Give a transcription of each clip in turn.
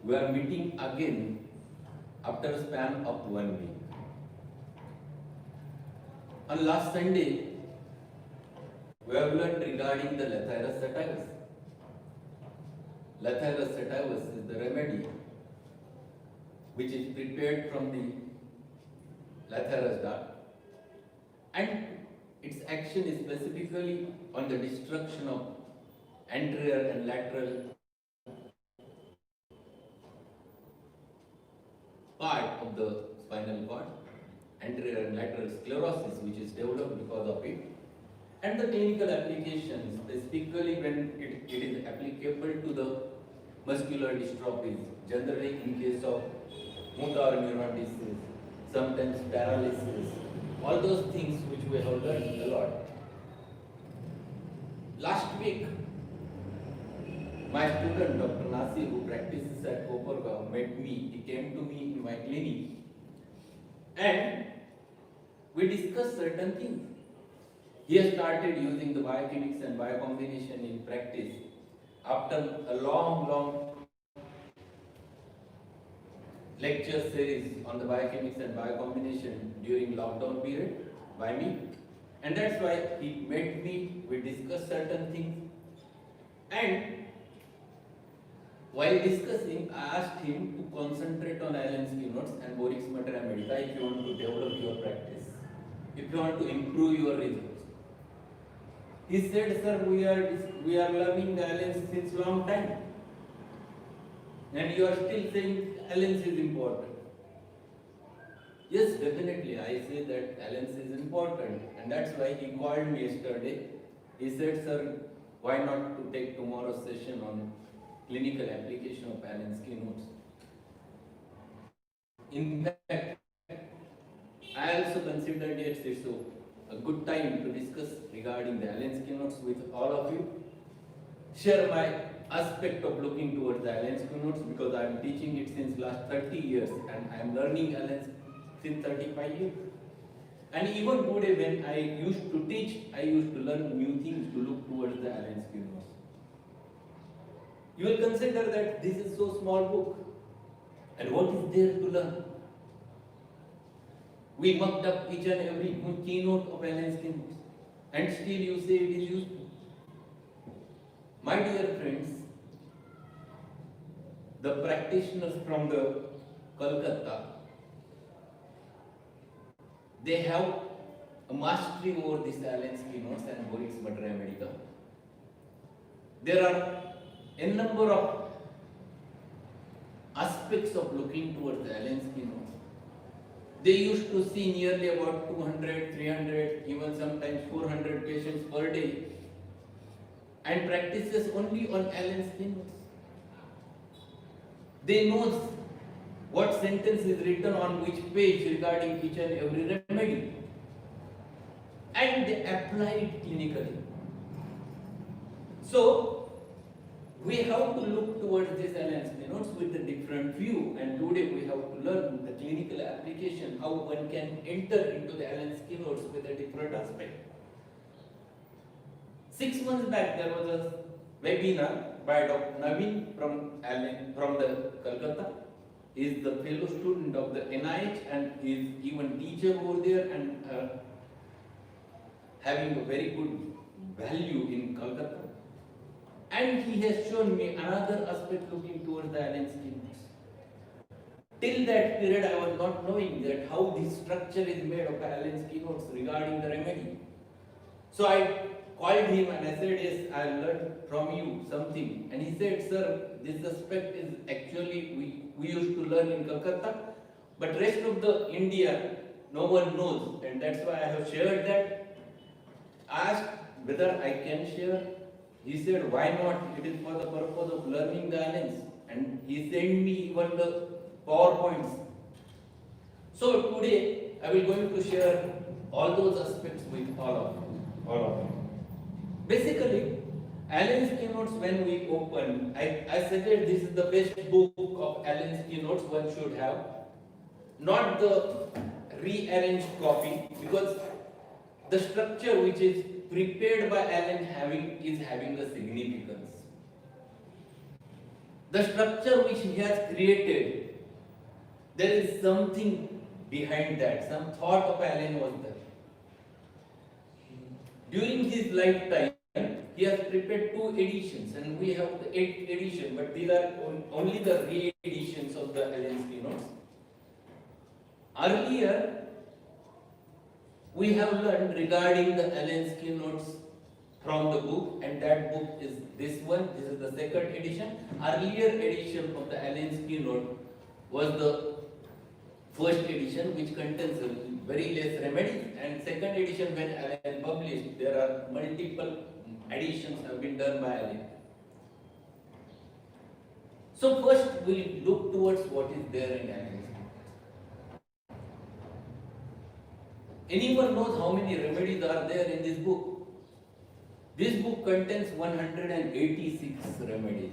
we are meeting again after a span of 1 week. On last Sunday, we have learned regarding the Lathyrus sativus. Lathyrus sativus is the remedy which is prepared from the Lathyrus dart, and its action is specifically on the destruction of anterior and lateral part of the spinal cord, anterior and lateral sclerosis which is developed because of it, and the clinical application specifically when it is applicable to the muscular dystrophies, generally in case of motor neuron disease, sometimes paralysis, all those things which we have learned a lot. Last week, my student Dr. Nasir, who practices at Kopargaon, met me. He came to me in my clinic and we discussed certain things. He has started using the biochemics and biocombination in practice after a long lecture series on the biochemics and biocombination during lockdown period by me, and that's why he met me. We discussed certain things, and while discussing, I asked him to concentrate on Allen's notes and Borix Materia Medica if you want to develop your practice, if you want to improve your results. He said, sir, we are learning the Allen's since long time, and you are still saying Allen's is important. Yes, definitely, I say that Allen's is important, and that's why he called me yesterday. He said, sir, why not to take tomorrow's session on clinical application of Allen's notes. In fact, I also considered it's a good time to discuss regarding the Allen's notes with all of you. Share my aspect of looking towards the Allen's notes because I am teaching it since last 30 years and I am learning Allen's since 35 years. And even today when I used to teach, I used to learn new things to look towards the Allen's notes. You will consider that this is so small book, and what is there to learn? We mucked up each and every keynote of Allen's notes, and still you say it is useful. My dear friends, the practitioners from the Kolkata, they have a mastery over this Allen's notes and Borix Materia Medica. There are a number of aspects of looking towards the Allen's notes. They used to see nearly about 200, 300, even sometimes 400 patients per day and practices only on Allen's notes. They know what sentence is written on which page regarding each and every remedy, and they apply it clinically. So, we have to look towards this Allen's notes with a different view, and today we have to learn the clinical application, how one can enter into the Allen's notes with a different aspect. 6 months back, there was a webinar by Dr. Naveen from the Calcutta. He is the fellow student of the NIH and is even teacher over there and having a very good value in Calcutta. And he has shown me another aspect looking towards the Allen's notes. Till that period, I was not knowing that how this structure is made of Allen's notes regarding the remedy. So I called him and I said, yes, I learned from you something. And he said, sir, this aspect is actually we used to learn in Calcutta, but rest of the India, no one knows. And that's why I have shared that. I asked whether I can share. He said, why not? It is for the purpose of learning the Allen's. And he sent me even the PowerPoints. So today, I will going to share all those aspects with all of you. Basically, Allen's notes when we open, I suggest this is the best book of Allen's notes one should have. Not the rearranged copy, because the structure which is prepared by Allen is having a significance. The structure which he has created, there is something behind that, some thought of Allen was there. During his lifetime, he has prepared 2 editions, and we have the 8th edition, but these are only the re-editions of the Allen's keynotes. Earlier, we have learned regarding the Allen's keynotes from the book, and that book is this one. This is the 2nd edition. Earlier edition of the Allen's keynote was the 1st edition, which contains very less remedies, and 2nd edition, when Allen published, there are multiple additions have been done by Allen. So first we look towards what is there in Allen's. Anyone knows how many remedies are there in this book? This book contains 186 remedies.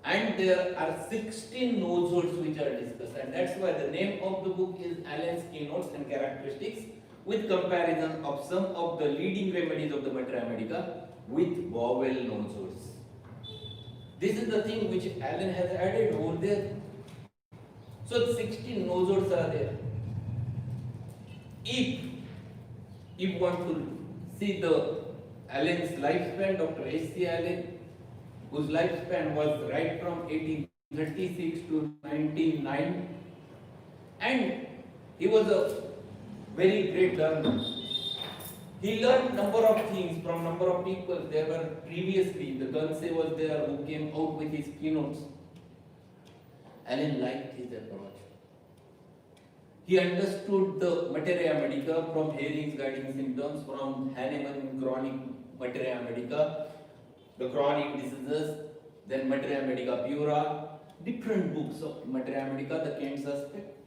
And there are 16 notes which are discussed, and that's why the name of the book is Allen's Keynotes and Characteristics, with comparison of some of the leading remedies of the Materia Medica with Bowell notes. This is the thing which Allen has added over there. So 16 notes are there. If you want to see the Allen's lifespan, Dr. H.C. Allen, whose lifespan was right from 1836 to 1909, and he was a very great learner. He learned number of things from number of people. There were previously, the Gunsey was there who came out with his keynotes. Allen liked his approach. He understood the Materia Medica from Hering's Guiding Symptoms, from Hahnemann Chronic Materia Medica, the chronic diseases, then Materia Medica Pura, different books of Materia Medica, the Kent's aspect.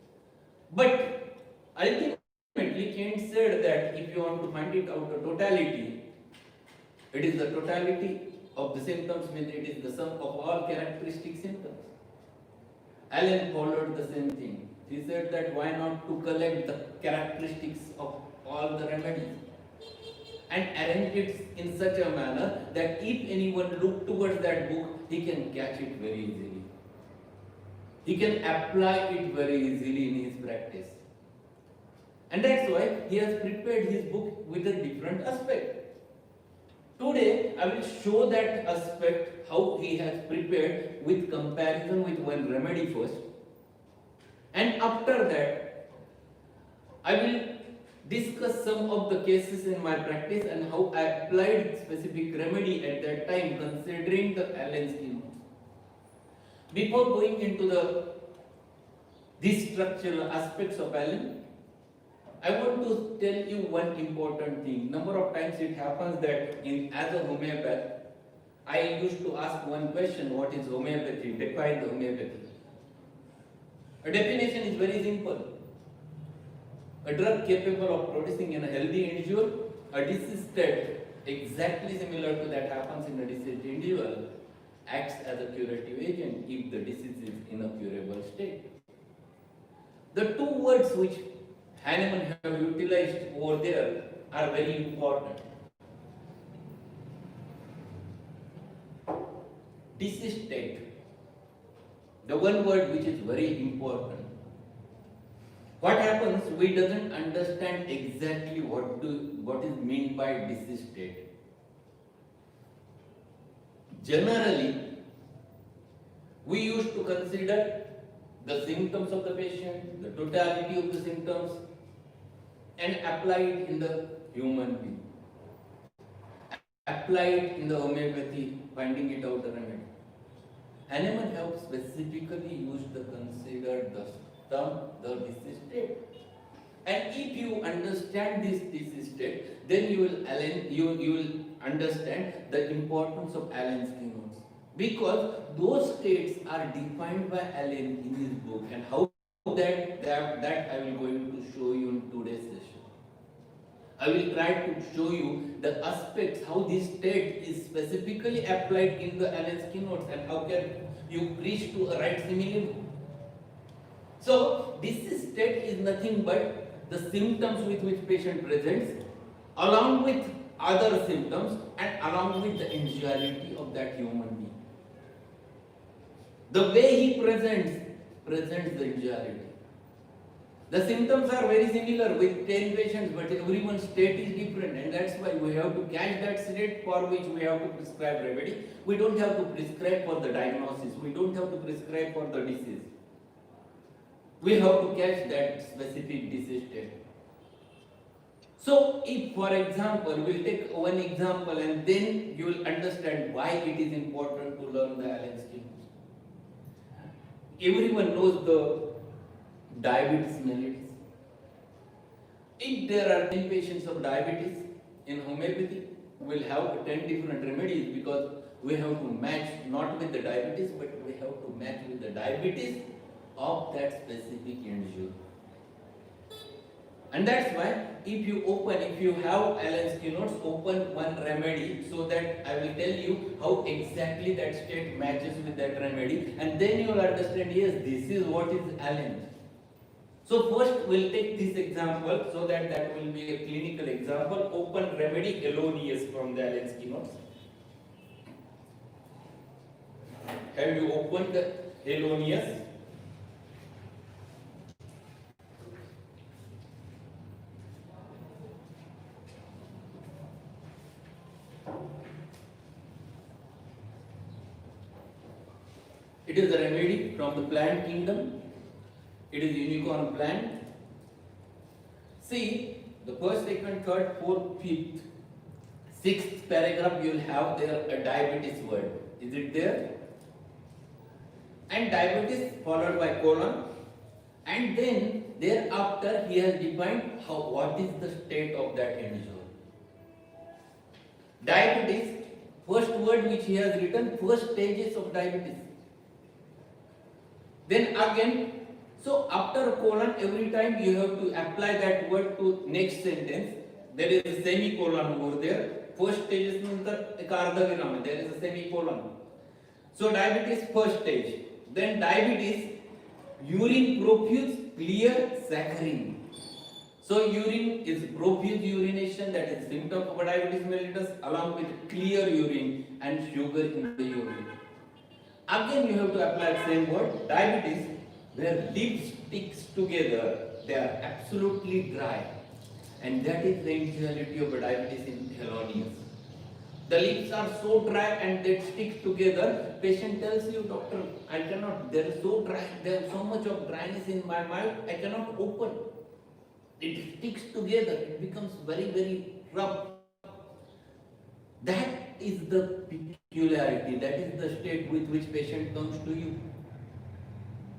But ultimately, Kent said that if you want to find it out the totality, it is the totality of the symptoms, means it is the sum of all characteristic symptoms. Allen followed the same thing. He said that why not to collect the characteristics of all the remedies and arrange it in such a manner that if anyone look towards that book, he can catch it very easily. He can apply it very easily in his practice. And that's why he has prepared his book with a different aspect. Today, I will show that aspect, how he has prepared with comparison with one remedy first. And after that, I will discuss some of the cases in my practice and how I applied specific remedy at that time considering the Allen's keynotes. Before going into these structural aspects of Allen, I want to tell you one important thing. Number of times it happens that as a homeopath, I used to ask one question: what is homeopathy? Define the homeopathy. A definition is very simple. A drug capable of producing in a healthy individual a disease state exactly similar to that happens in a diseased individual acts as a curative agent if the disease is in a curable state. The two words which Hahnemann have utilized over there are very important. Disease state. The one word which is very important. What happens? We doesn't understand exactly what is meant by disease state. Generally, we used to consider the symptoms of the patient, the totality of the symptoms, and apply it in the human being. Apply it in the homeopathy, finding it out the remedy. Hahnemann have specifically used the considered the disease state. And if you understand this disease state, then you will understand the importance of Allen's keynotes. Because those states are defined by Allen in his book, and how that I will going to show you in today's session. I will try to show you the aspects, how this state is specifically applied in the Allen's keynotes and how can you reach to a right simile. So, this state is nothing but the symptoms with which patient presents along with other symptoms and along with the individuality of that human being. The way he presents the individuality. The symptoms are very similar with 10 patients, but everyone's state is different, and that's why we have to catch that state for which we have to prescribe remedy. We don't have to prescribe for the diagnosis, we don't have to prescribe for the disease. We have to catch that specific disease state. So, if for example, we'll take one example and then you will understand why it is important to learn the Allen's scheme. Everyone knows the diabetes mellitus. If there are 10 patients of diabetes in homeopathy, we'll have 10 different remedies because we have to match not with the diabetes, but we have to match with the diabetes of that specific individual. And that's why if you have Allen's notes, open one remedy so that I will tell you how exactly that state matches with that remedy, and then you will understand, yes, this is what is Allen. So first we'll take this example so that will be a clinical example. Open remedy Elonius from the Allen's notes. Have you opened Elonius? It is a remedy from the plant kingdom. It is unicorn plant. See, the first, second, third, fourth, fifth, sixth paragraph you will have there a diabetes word. Is it there? And diabetes followed by colon. And then thereafter he has defined what is the state of that individual. Diabetes, first word which he has written, first stages of diabetes. Then again, so after colon, every time you have to apply that word to next sentence. There is a semicolon over there. First stage is there is a semicolon. So diabetes first stage. Then diabetes, urine profuse, clear, saccharine. So urine is profuse urination, that is symptom of diabetes mellitus, along with clear urine and sugar in the urine. Again you have to apply the same word, diabetes, where lips sticks together, they are absolutely dry. And that is the individuality of diabetes in Elonius. The lips are so dry and they stick together. Patient tells you, doctor, I cannot, there is so dry, there is so much of dryness in my mouth, I cannot open. It sticks together, it becomes very, very rough. That is the peculiarity, that is the state with which patient comes to you.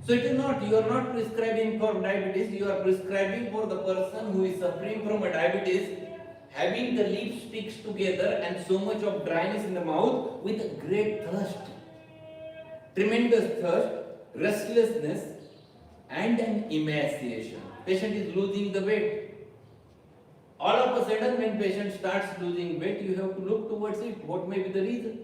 So it is not, you are not prescribing for diabetes, you are prescribing for the person who is suffering from a diabetes, having the lips sticks together and so much of dryness in the mouth with a great thirst, tremendous thirst, restlessness and an emaciation. Patient is losing the weight. All of a sudden when patient starts losing weight, you have to look towards it. What may be the reason?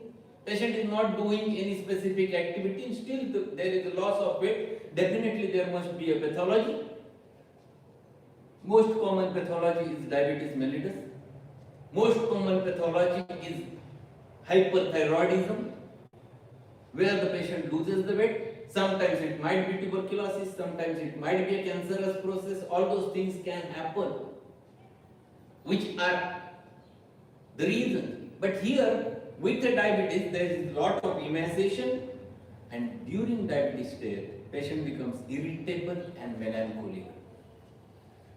Patient is not doing any specific activity and still there is a loss of weight. Definitely there must be a pathology. Most common pathology is diabetes mellitus. Most common pathology is hyperthyroidism, where the patient loses the weight. Sometimes it might be tuberculosis, sometimes it might be a cancerous process. All those things can happen, which are the reason. But here, with the diabetes, there is a lot of emaciation, and during diabetes state, patient becomes irritable and melancholic.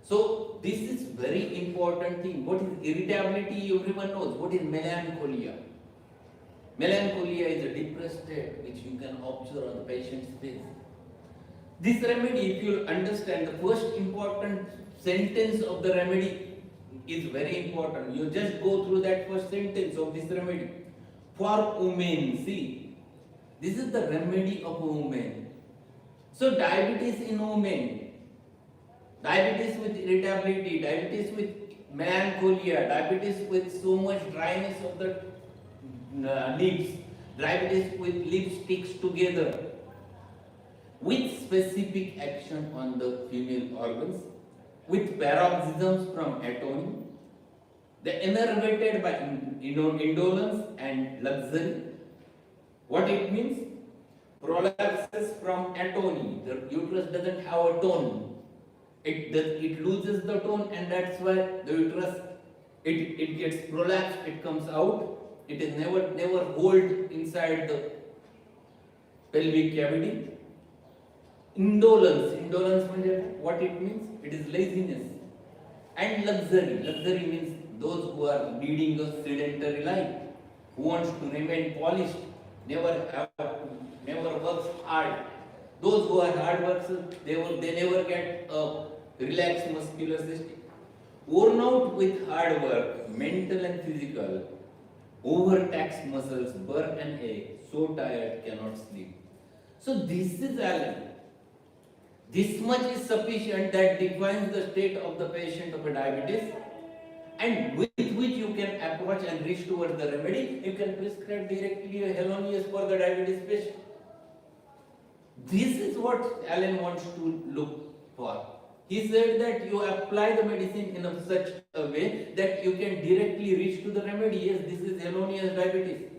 So this is very important thing. What is irritability? Everyone knows. What is melancholia? Melancholia is a depressed state which you can observe on the patient's face. This remedy, if you understand, the first important sentence of the remedy is very important. You just go through that first sentence of this remedy. For women, see, this is the remedy of women. So diabetes in women, diabetes with irritability, diabetes with melancholia, diabetes with so much dryness of the lips, diabetes with lips sticks together, with specific action on the female organs, with paroxysms from atony, the enervated by indolence and luxury. What it means? prolapses from atony. The uterus doesn't have a tone. It loses the tone, and that's why the uterus it gets prolapsed, it comes out. It is never hold inside the pelvic cavity. Indolence what it means? It is laziness. And luxury means those who are leading a sedentary life, who wants to remain polished, never works hard. Those who are hard workers, they never get a relaxed muscular system. Worn out with hard work, mental and physical, overtaxed muscles, burn and ache, so tired cannot sleep. So this is Allen. This much is sufficient that defines the state of the patient of a diabetes, and with which you can approach and reach towards the remedy. You can prescribe directly a Helonius for the diabetes patient. This is what Allen wants to look for. He said that you apply the medicine in such a way that you can directly reach to the remedy. Yes, this is Helonius diabetes.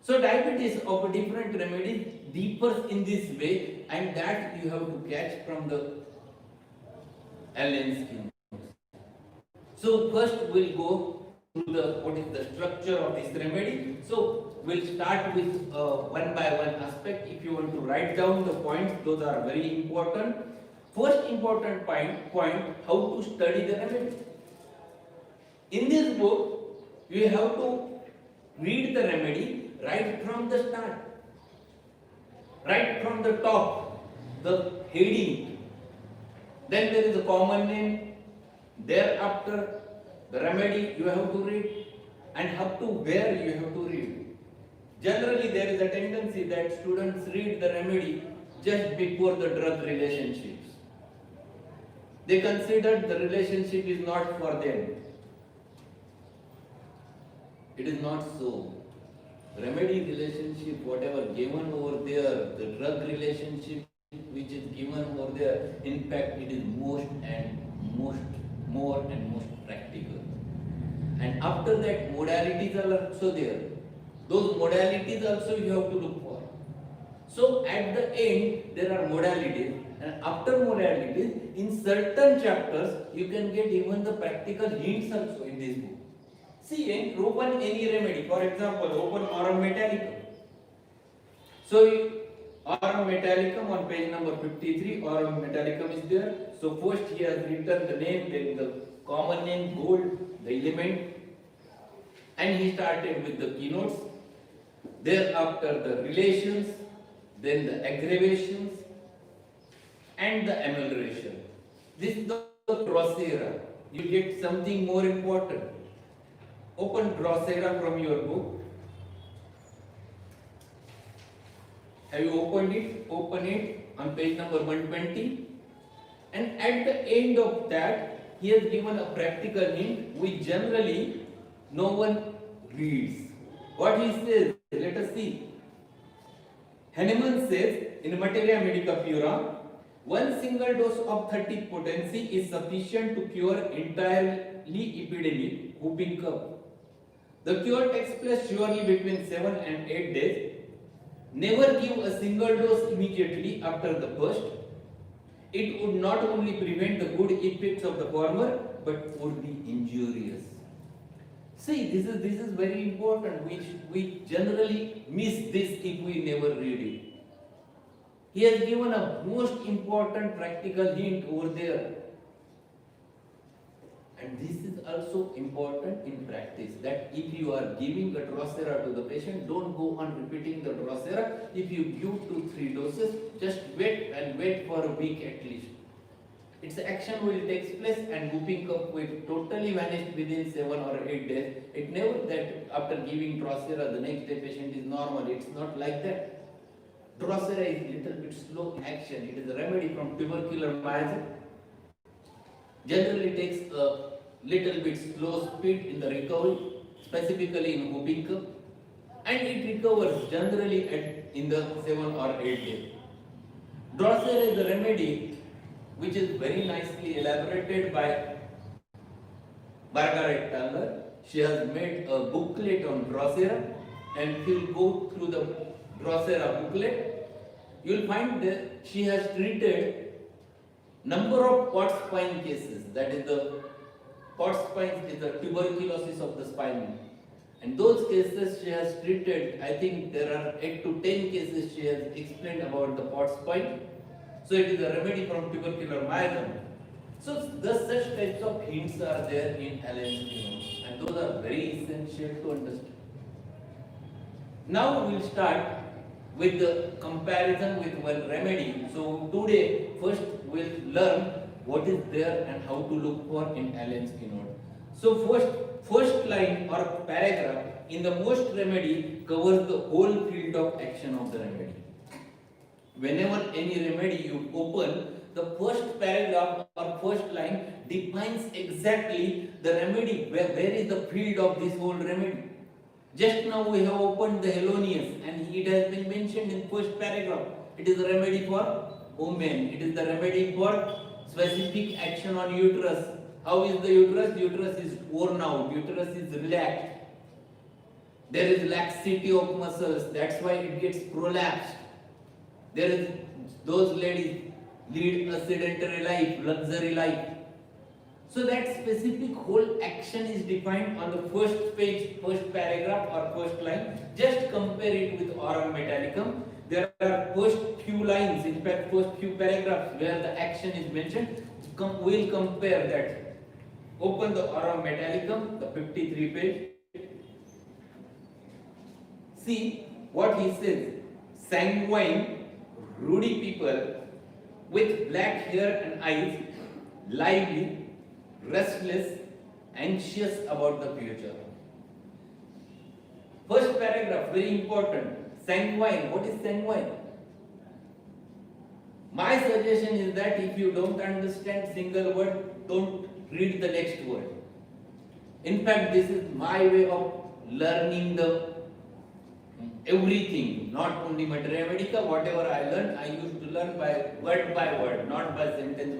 So diabetes of a different remedies differs in this way, and that you have to catch from the Allen scheme. So first we'll go through what is the structure of this remedy. So we'll start with one by one aspect. If you want to write down the points, those are very important. First important point, how to study the remedy. In this book, you have to read the remedy right from the start, right from the top, the heading. Then there is a common name. Thereafter, the remedy you have to read, and up to where you have to read. Generally, there is a tendency that students read the remedy just before the drug relationships. They consider the relationship is not for them. It is not so. Remedy relationship, whatever given over there, the drug relationship which is given over there, in fact, it is more and most practical. And after that, modalities are also there. Those modalities also you have to look for. So at the end, there are modalities, and after modalities, in certain chapters, you can get even the practical hints also in this book. See, open any remedy. For example, open Aurum Metallicum. So, Aurum Metallicum on page number 53, Aurum Metallicum is there. So first he has written the name, then the common name, gold, the element, and he started with the keynotes. Thereafter the relations, then the aggravations, and the amelioration. This is the Drosera. You get something more important. Open Drosera from your book. Have you opened it? Open it on page number 120. And at the end of that, he has given a practical hint which generally no one reads. What he says, let us see. Hahnemann says in Materia Medica Pura, one single dose of 30 potency is sufficient to cure entirely epidemic whooping cough. The cure takes place surely between 7 and 8 days. Never give a single dose immediately after the first. It would not only prevent the good effects of the former, but would be injurious. See, this is very important. We generally miss this if we never read it. He has given a most important practical hint over there. And this is also important in practice, that if you are giving the Drosera to the patient, don't go on repeating the Drosera. If you give 2-3 doses, just wait for a week at least. Its action will take place and whooping cough will totally vanish within 7 or 8 days. It never that after giving Drosera, the next day patient is normal. It's not like that. Drosera is little bit slow in action. It is a remedy from tubercular myasthenia. Generally takes a little bit slow speed in the recovery, specifically in whooping cough, and it recovers generally in the 7 or 8 days. Drosera is a remedy which is very nicely elaborated by Margaret Turner. She has made a booklet on Drosera, and we'll go through the Drosera booklet. you will find that she has treated number of pot spine cases. That is the pot spine is the tuberculosis of the spine. And those cases she has treated, I think there are 8 to 10 cases she has explained about the pot spine. So it is a remedy from tubercular myasm. So such types of hints are there in Allen's keynote, and those are very essential to understand. Now we will start with the comparison with one remedy. So today first we will learn what is there and how to look for in Allen's keynote. So first line or paragraph in the most remedy covers the whole field of action of the remedy. Whenever any remedy you open, the first paragraph or first line defines exactly the remedy, where is the field of this whole remedy. Just now we have opened the Helonius and it has been mentioned in first paragraph. It is a remedy for women. It is the remedy for specific action on uterus. How is the uterus? Uterus is worn out. Uterus is relaxed. There is laxity of muscles. That's why it gets prolapsed. There is those ladies lead a sedentary life, luxury life. So that specific whole action is defined on the first page, first paragraph or first line. Just compare it with aurum metallicum. There are first few lines, in fact first few paragraphs where the action is mentioned. We'll compare that. Open the aurum metallicum, the 53 page. See what he says. Sanguine, ruddy people with black hair and eyes, lively, restless, anxious about the future. First paragraph, very important. Sanguine. What is sanguine? My suggestion is that if you don't understand single word, don't read the next word. In fact, this is my way of learning the everything, not only materia medica. Whatever I learned, I used to learn by word, not by sentence,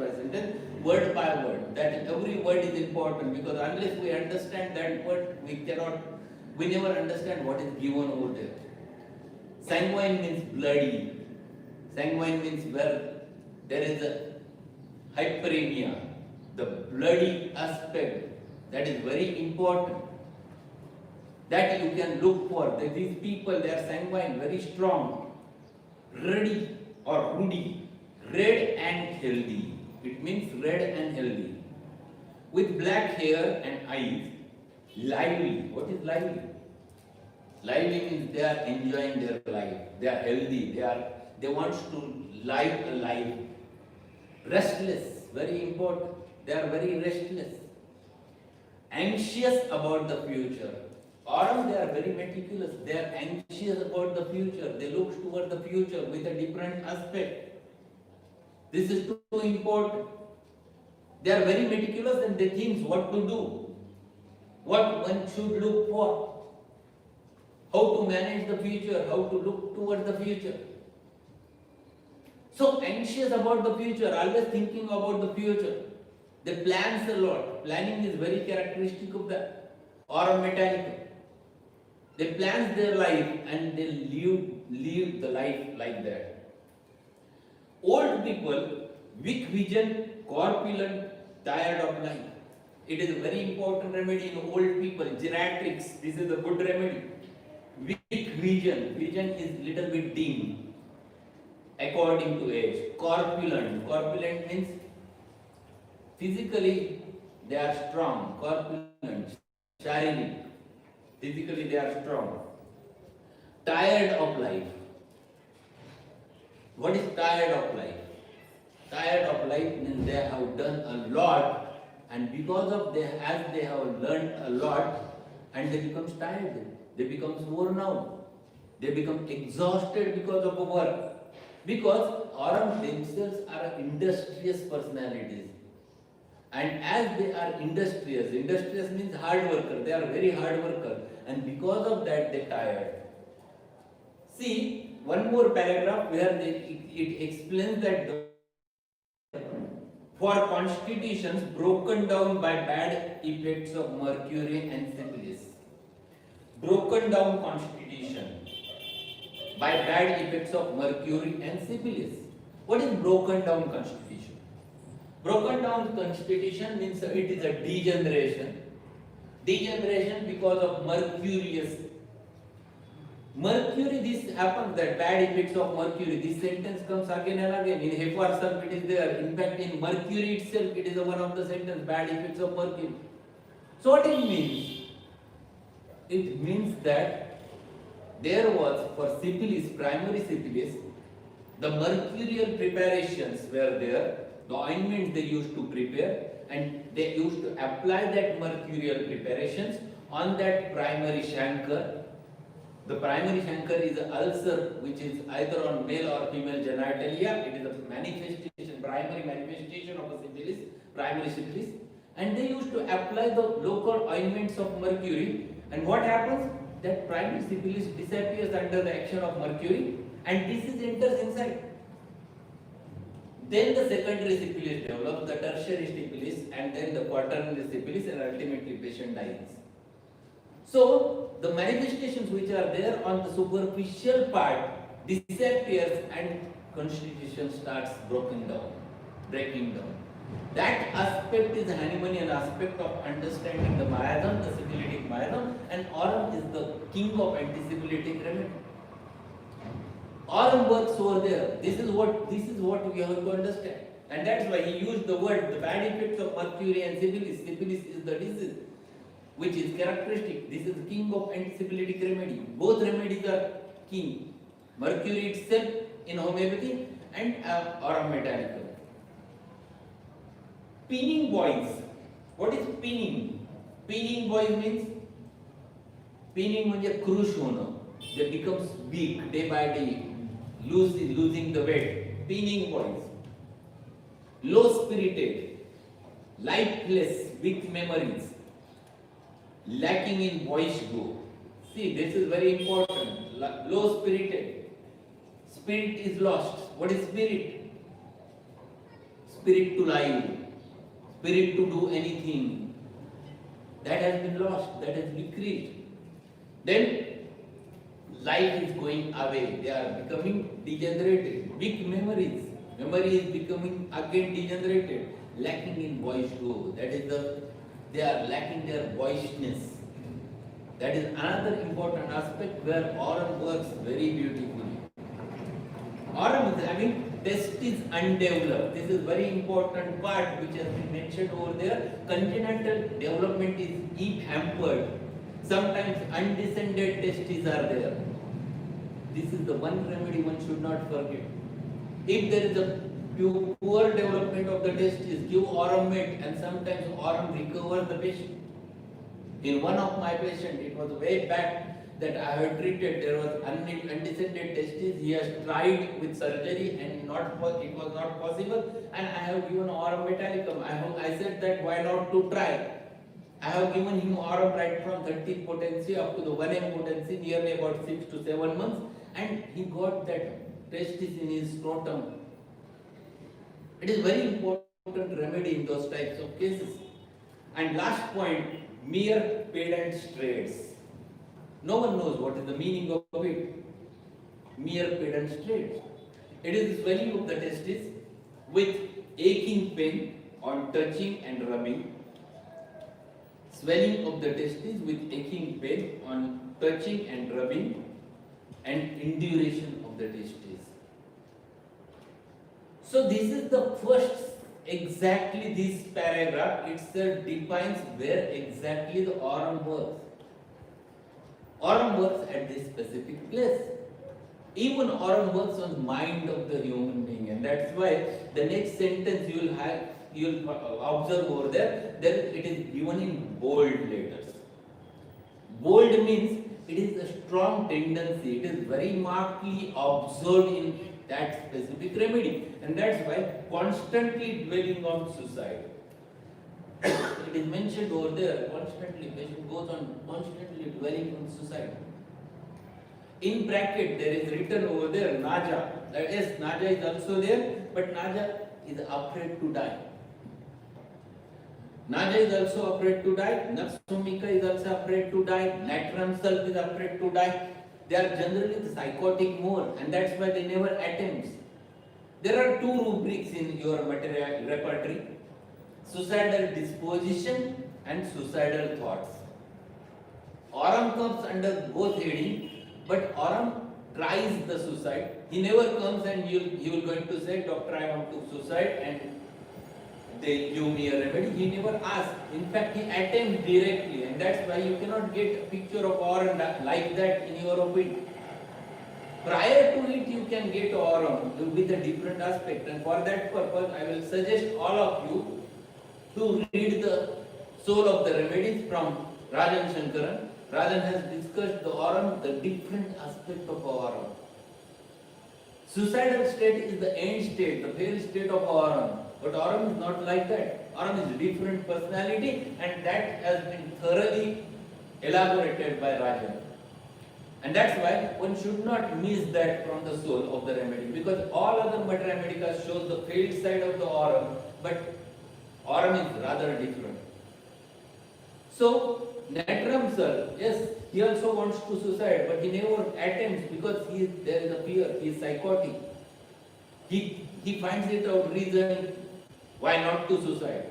word by word. That every word is important, because unless we understand that word, we never understand what is given over there. Sanguine means bloody. Sanguine means where there is a hyperemia, the bloody aspect. That is very important. That you can look for. These people, they are sanguine, very strong, ruddy or ruddy, red and healthy. It means red and healthy. With black hair and eyes, lively. What is lively? Lively means they are enjoying their life. They are healthy. They want to live a life. Restless, very important. They are very restless. Anxious about the future. Or they are very meticulous. They are anxious about the future. They look toward the future with a different aspect. This is too important. They are very meticulous and they think what to do, what one should look for, how to manage the future, how to look toward the future. So anxious about the future, always thinking about the future. They plan a lot. Planning is very characteristic of the aurum metallicum. They plan their life and they live the life like that. Old people, weak vision, corpulent, tired of life. It is a very important remedy in old people. Geriatrics, this is a good remedy. Weak vision, vision is little bit dim according to age. Corpulent, corpulent means physically they are strong. Corpulent, sharing. Physically they are strong. Tired of life. What is tired of life? Tired of life means they have done a lot, and because of as they have learned a lot, and they become tired, they become worn out, they become exhausted because of work. Because aurum themselves are industrious personalities. And as they are industrious means hard worker, they are very hard worker, and because of that they tired. See, one more paragraph where it explains that for constitutions broken down by bad effects of mercury and syphilis. Broken down constitution. by bad effects of mercury and syphilis. What is broken down constitution? Broken down constitution means it is a degeneration. Degeneration because of mercurious. Mercury, this happens, that bad effects of mercury. This sentence comes again and again. In Hepar it is there. In fact, in mercury itself, it is one of the sentence, bad effects of mercury. So what it means? It means that there was, for syphilis, primary syphilis, the mercurial preparations were there, the ointments they used to prepare, and they used to apply that mercurial preparations on that primary chancre. The primary chancre is an ulcer which is either on male or female genitalia. It is a manifestation, primary manifestation of a syphilis, primary syphilis. And they used to apply the local ointments of mercury. And what happens? That primary syphilis disappears under the action of mercury, and disease enters inside. Then the secondary syphilis develops, the tertiary syphilis, and then the quaternary syphilis, and ultimately patient dies. So the manifestations which are there on the superficial part disappears, and constitution starts breaking down. That aspect is the Hahnemannian aspect of understanding the miasm, the syphilitic miasm, and Oram is the king of antisyphilitic remedy. Oram works over there. This is what we have to understand. And that's why he used the word, the bad effects of mercury and syphilis. Syphilis is the disease which is characteristic. This is the king of antisyphilitic remedy. Both remedies are king. Mercury itself in homeopathy and Aurum metallicum. Pinning boys. What is pinning? Pinning boys means, pinning means a cruise hono. They becomes weak day by day, losing the weight. Pinning boys. Low spirited, lifeless, weak memories, lacking in voice go. See, this is very important. Low spirited. Spirit is lost. What is spirit? Spirit to live. Spirit to do anything. That has been lost. That has decreased. Then life is going away. They are becoming degenerated. Weak memories. Memory is becoming again degenerated. Lacking in voice go. That is they are lacking their voiceness. That is another important aspect where Aurum works very beautifully. Aurum is having testes undeveloped. This is very important part which has been mentioned over there. Congenital development is hampered. Sometimes undescended testes are there. This is the one remedy one should not forget. If there is a poor development of the testes, give Aurum mate, and sometimes Aurum recovers the patient. In one of my patients, it was way back that I had treated, there was undescended testes. He has tried with surgery and it was not possible, and I have given Aurum metallicum. I said that why not to try. I have given him Aurum right from 13 potency up to the 1M potency, nearly about 6 to 7 months, and he got that testis in his scrotum. It is very important remedy in those types of cases. And last point, mere pedant straits. No one knows what is the meaning of it. Mere pedant straits. It is the swelling of the testis with aching pain on touching and rubbing. Swelling of the testis with aching pain on touching and rubbing, and induration of the testis. So this is the first, exactly this paragraph itself defines where exactly the Aurum works. Aurum works at this specific place. Even Aurum works on mind of the human being, and that's why the next sentence you will observe over there, it is given in bold letters. Bold means it is a strong tendency. It is very markedly observed in that specific remedy, and that's why constantly dwelling on suicide. It is mentioned over there, constantly, patient goes on constantly dwelling on suicide. In bracket there is written over there Naja. Yes, Naja is also there, but Naja is afraid to die. Naja is also afraid to die. Naxomika is also afraid to die. Natrum self is afraid to die. they are generally the psychotic more, and that's why they never attempts. There are two rubrics in your material repertory: suicidal disposition and suicidal thoughts. Aurum comes under both heading, but Aurum tries the suicide. He never comes and he will going to say, "Doctor, I want to suicide," and they give me a remedy. He never asks. In fact, he attempts directly, and that's why you cannot get a picture of Aurum like that in your opinion. Prior to it, you can get Aurum with a different aspect, and for that purpose, I will suggest all of you to read the Soul of the Remedies from Rajan Shankaran. Rajan has discussed the Aurum, the different aspect of Aurum. Suicidal state is the end state, the fail state of Aurum. But Aurum is not like that. Aurum is different personality, and that has been thoroughly elaborated by Rajan. And that's why one should not miss that from the Soul of the Remedy, because all other Mater Medica shows the failed side of the Aurum, but Aurum is rather different. So, Natram sir, yes, he also wants to suicide, but he never attempts because there is a fear, he is psychotic. He finds it out reason why not to suicide.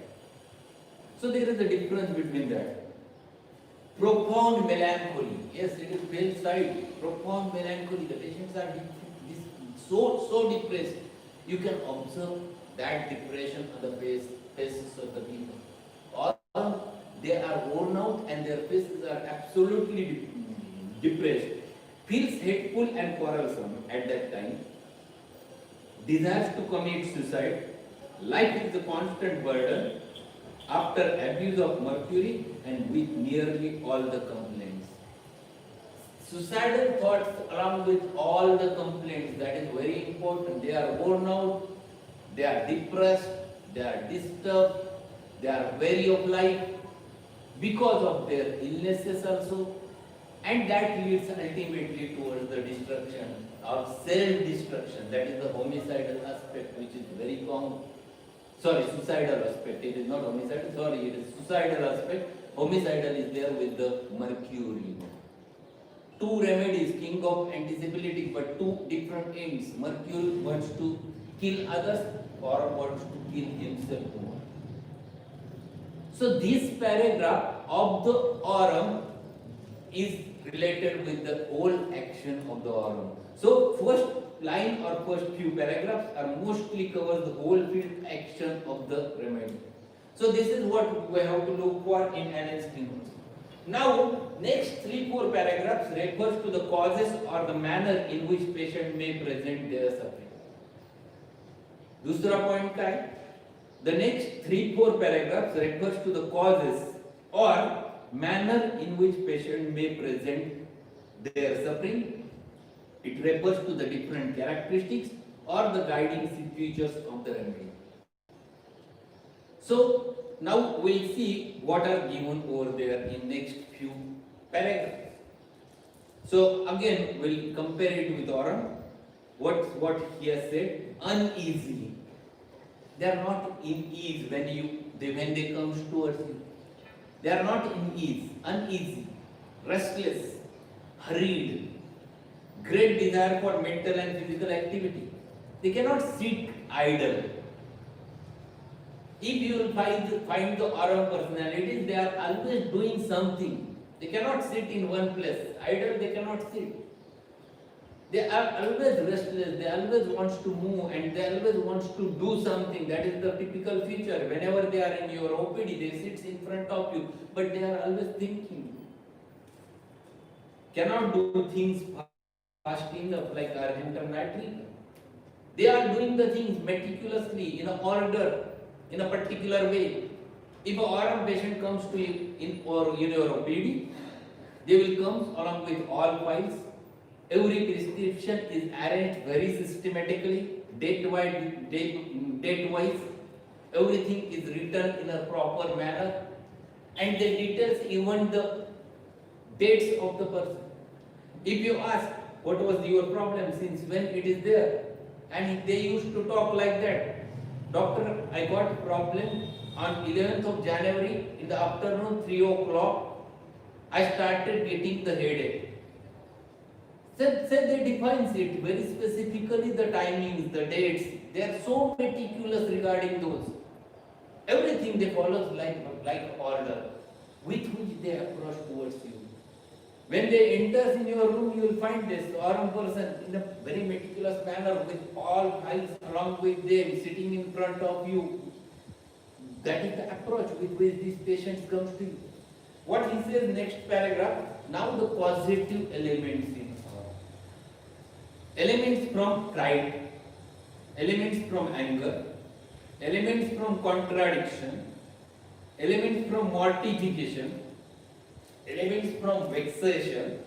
So there is a difference between that. Profound melancholy, yes, it is fail side. Profound melancholy, the patients are so depressed. You can observe that depression on the faces of the people. Or they are worn out and their faces are absolutely depressed. Feels hateful and quarrelsome at that time. Desires to commit suicide. Life is a constant burden. After abuse of mercury and with nearly all the complaints. Suicidal thoughts along with all the complaints, that is very important. They are worn out, they are depressed, they are disturbed, they are weary of life because of their illnesses also, and that leads ultimately towards the destruction or self-destruction. That is the homicidal aspect, which is very common. Sorry, suicidal aspect. It is not homicidal, sorry, it is suicidal aspect. Homicidal is there with the mercury. Two remedies, king of anticipating, but two different ends. Mercury wants to kill others or wants to kill himself more. So this paragraph of the Aurum is related with the whole action of the Aurum. So first line or first few paragraphs are mostly covers the whole field action of the remedy. So this is what we have to look for in an stimulus. Now next 3-4 paragraphs refers to the causes or the manner in which patient may present their suffering. दूसरा point क्या है? The next 3-4 paragraphs refers to the causes or manner in which patient may present their suffering. It refers to the different characteristics or the guiding features of the remedy. So now we'll see what are given over there in next few paragraphs. So again we'll compare it with Aurum. What he has said, uneasy. They are not in ease when they comes towards you. They are not in ease, uneasy, restless, hurried. Great desire for mental and physical activity. They cannot sit idle. If you will find the Aurum personalities, they are always doing something. They cannot sit in one place. Idle, they cannot sit. They are always restless. They always want to move and they always want to do something. That is the typical feature. Whenever they are in your OPD, they sit in front of you, but they are always thinking. Cannot do things fast enough like Argentum. They are doing the things meticulously in an order, in a particular way. If an Aurum patient comes to you in your OPD, they will come along with all files. Every prescription is arranged very systematically, date-wise. Everything is written in a proper manner, and they details even the dates of the person. If you ask, what was your problem, since when it is there? And they used to talk like that. Doctor, I got a problem on 11th of January in the afternoon, 3 o'clock. I started getting the headache. Say they defines it very specifically, the timings, the dates. They are so meticulous regarding those. Everything they follow like order with which they approach towards you. When they enters in your room, you will find this Aurum person in a very meticulous manner with all files along with them sitting in front of you. That is the approach with which these patients comes to you. What he says next paragraph, now the positive elements in Aurum. Elements from pride, elements from anger, elements from contradiction, elements from mortification, elements from vexation,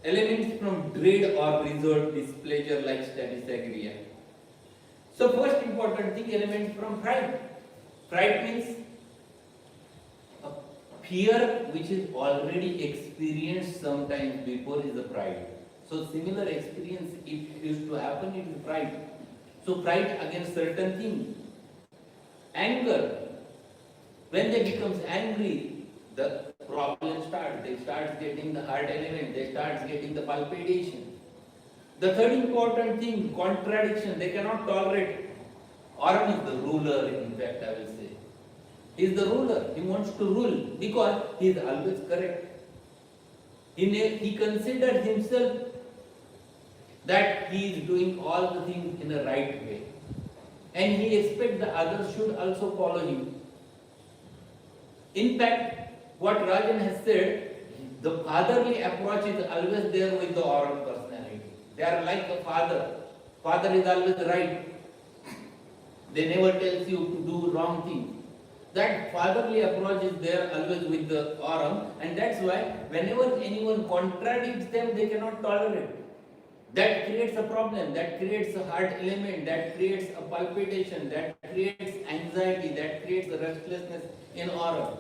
elements from dread or reserved displeasure like statisagria. So first important thing, elements from pride. Pride means a fear which is already experienced sometimes before is the pride. So similar experience if used to happen, it is pride. So pride against certain thing. Anger. When they becomes angry, the problem starts. They start getting the heart element. They start getting the palpitation. The third important thing, contradiction. They cannot tolerate. Aurum is the ruler, in fact, I will say. He is the ruler. He wants to rule because he is always correct. He considers himself that he is doing all the things in a right way. And he expects the others should also follow him. In fact, what Rajan has said, the fatherly approach is always there with the Aurum personality. They are like a father. Father is always right. They never tells you to do wrong things. That fatherly approach is there always with the Aurum, and that's why whenever anyone contradicts them, they cannot tolerate. That creates a problem, that creates a heart element, that creates a palpitation, that creates anxiety, that creates a restlessness in Aurum.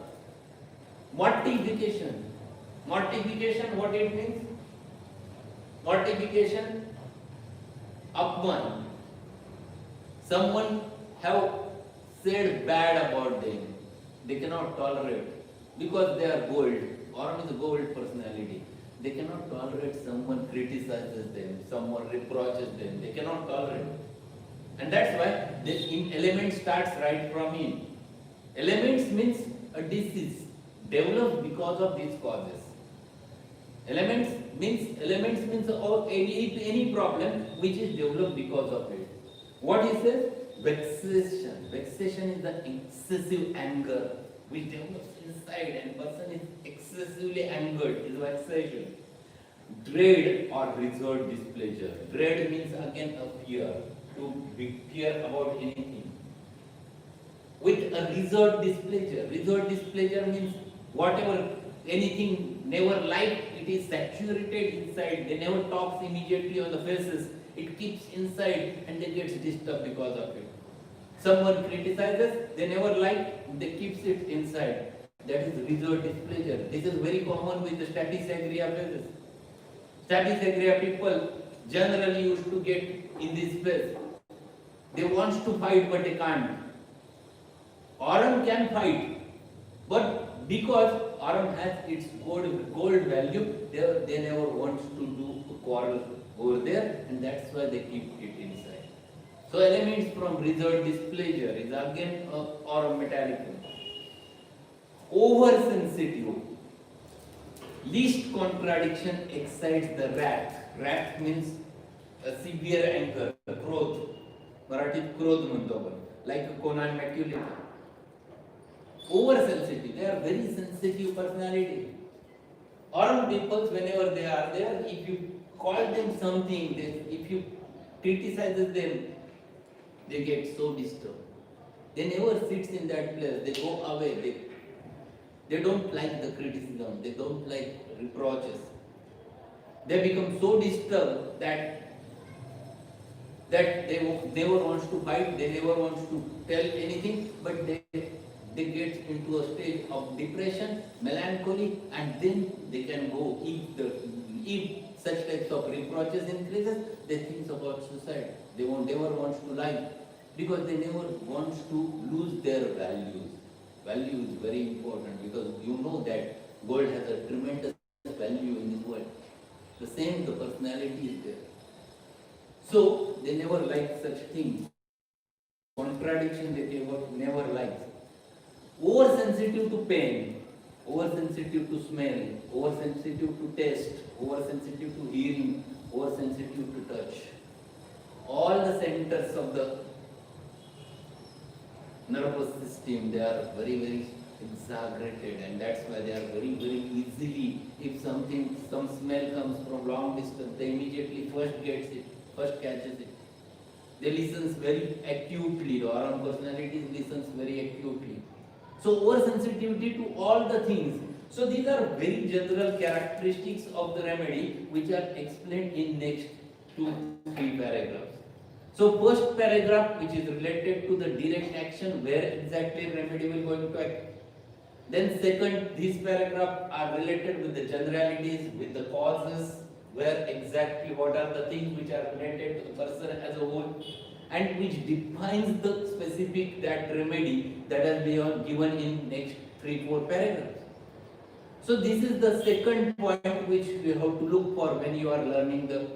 Mortification. Mortification, what it means? Mortification, upman. Someone have said bad about them. They cannot tolerate because they are gold. Aurum is a gold personality. They cannot tolerate someone criticizes them, someone reproaches them. They cannot tolerate. And that's why the element starts right from in. Elements means a disease developed because of these causes. Elements means any problem which is developed because of it. What he says? Vexation. Vexation is the excessive anger which develops inside, and person is excessively angered, is vexation. Dread or reserved displeasure. Dread means again a fear, to be fear about anything. With a reserved displeasure means whatever, anything never liked, it is saturated inside. They never talks immediately on the faces. It keeps inside and they get disturbed because of it. Someone criticizes, they never like, they keeps it inside. That is reserved displeasure. This is very common with the statisagria phases. Statisagria people generally used to get in this phase. They want to fight but they can't. Aurum can fight, but because Aurum has its gold value, they never want to do a quarrel over there, and that's why they keep it inside. So elements from reserved displeasure is again Aurum metallicum. Oversensitive. Least contradiction excites the wrath. Wrath means a severe anger, क्रोध. मराठीत क्रोध म्हणतो आपण. Like Conan Macaulay. Oversensitive. They are very sensitive personality. Aurum people, whenever they are there, if you call them something, if you criticize them, they get so disturbed. They never sit in that place. They go away. They don't like the criticism. They don't like reproaches. They become so disturbed that they never want to fight. They never want to tell anything. But they get into a state of depression, melancholy, and then they can go. If such types of reproaches increases, they think about suicide. They never want to lie because they never want to lose their values. Value is very important because you know that gold has a tremendous value in this world. The same, the personality is there. So they never like such things. Contradiction they never like. Oversensitive to pain, oversensitive to smell, oversensitive to taste, oversensitive to hearing, oversensitive to touch. All the centers of the nervous system, they are very, very exaggerated, and that's why they are very, very easily, if some smell comes from long distance, they immediately first catches it. They listens very acutely, the Aurum personalities listens very acutely. So oversensitivity to all the things. So these are very general characteristics of the remedy which are explained in next 2-3 paragraphs. So first paragraph, which is related to the direct action, where exactly remedy will going to act. Then second, these paragraphs are related with the generalities, with the causes, where exactly what are the things which are related to the person as a whole, and which defines the specific that remedy that has been given in next 3-4 paragraphs. So this is the second point which you have to look for when you are learning the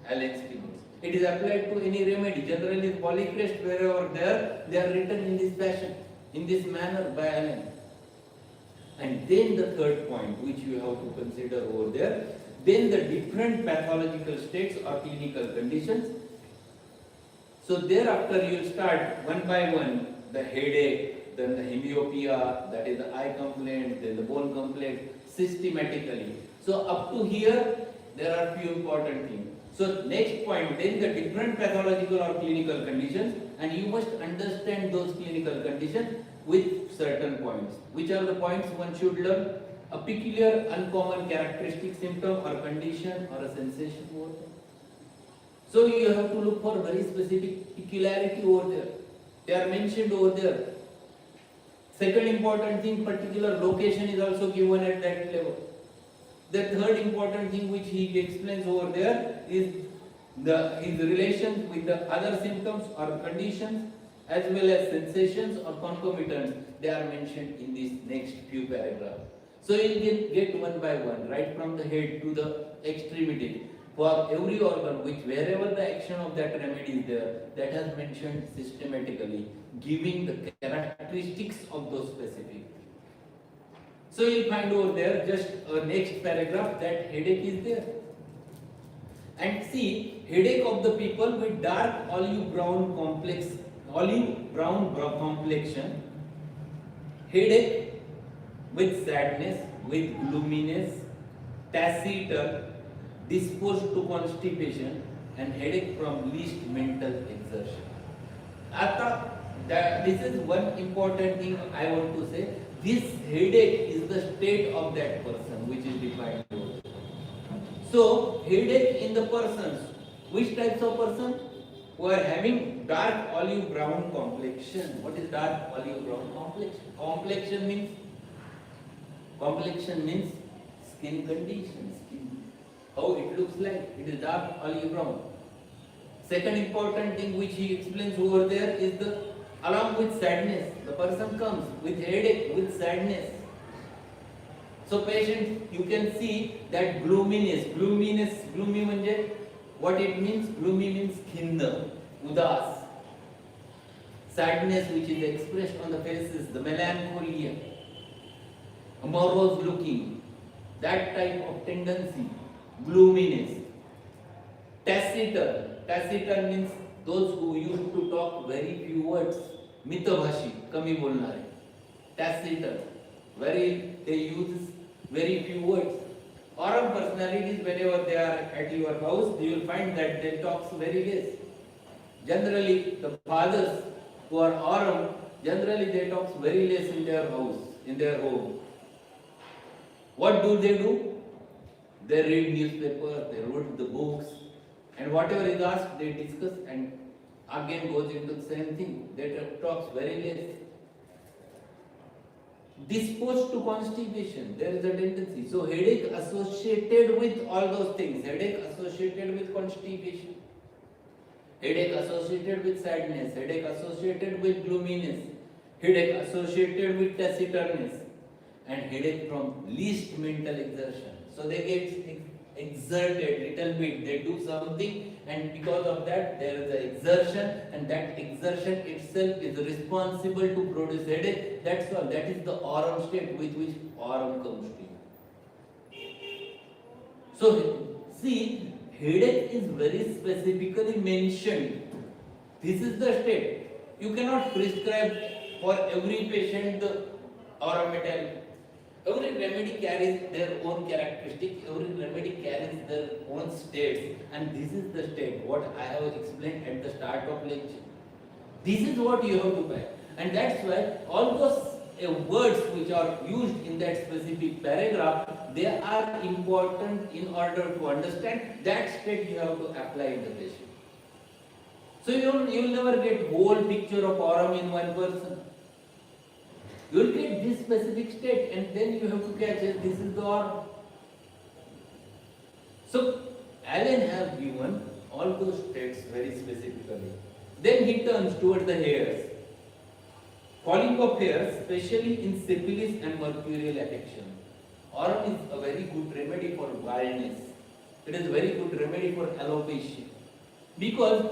Allen's schemes. It is applied to any remedy. Generally, Polychrest, wherever they are written in this fashion, in this manner by Allen. And then the third point which you have to consider over there, then the different pathological states or clinical conditions. So thereafter you will start one by one, the headache, then the hemiopia, that is the eye complaint, then the bone complaint, systematically. So up to here, there are few important things. So next point, then the different pathological or clinical conditions, and you must understand those clinical conditions with certain points. Which are the points one should learn? A peculiar, uncommon characteristic symptom or condition or a sensation over there. So you have to look for very specific peculiarity over there. They are mentioned over there. Second important thing, particular location is also given at that level. The third important thing which he explains over there is his relations with the other symptoms or conditions as well as sensations or concomitants. They are mentioned in this next few paragraphs. So you can get one by one, right from the head to the extremity. For every organ, which wherever the action of that remedy is there, that has mentioned systematically, giving the characteristics of those specific. So you'll find over there just a next paragraph that headache is there. And see, headache of the people with dark olive brown complexion, headache with sadness, with gloominess, taciturn, disposed to constipation, and headache from least mental exertion. This is one important thing I want to say. This headache is the state of that person which is defined. So, headache in the persons. Which types of person? Who are having dark olive brown complexion. What is dark olive brown complexion? Complexion means skin condition. How it looks like. It is dark olive brown. Second important thing which he explains over there is along with sadness. The person comes with headache, with sadness. So patient, you can see that gloominess, gloomy manje, what it means? Gloomy means khinna, udas. Sadness which is expressed on the faces, the melancholia, morose looking, that type of tendency, gloominess. Taciturn means those who used to talk very few words, mitavhashi, kami bolnare. Taciturn, they use very few words. Aurum personalities, whenever they are at your house, you will find that they talk very less. Generally, the fathers who are Aurum, generally they talk very less in their house, in their home. What do? They read newspapers, they read the books, and whatever is asked, they discuss and again goes into the same thing. They talk very less. Disposed to constipation, there is a tendency. So headache associated with all those things. Headache associated with constipation. Headache associated with sadness. Headache associated with gloominess. Headache associated with taciturnness. And headache from least mental exertion. So they get exerted little bit, they do something, and because of that there is an exertion, and that exertion itself is responsible to produce headache. That's all. That is the aurum state with which aurum comes to you. So see, headache is very specifically mentioned. This is the state. You cannot prescribe for every patient the aurum metallic. Every remedy carries their own characteristic, every remedy carries their own states, and this is the state, what I have explained at the start of lecture. This is what you have to buy. And that's why all those words which are used in that specific paragraph, they are important in order to understand that state you have to apply in the patient. So you will never get whole picture of aurum in one person. You will get this specific state, and then you have to catch it. This is the aurum. So Allen has given all those states very specifically. Then he turns towards the hairs. Falling of hairs, especially in syphilis and mercurial affection. Aurum is a very good remedy for baldness. It is a very good remedy for alopecia. Because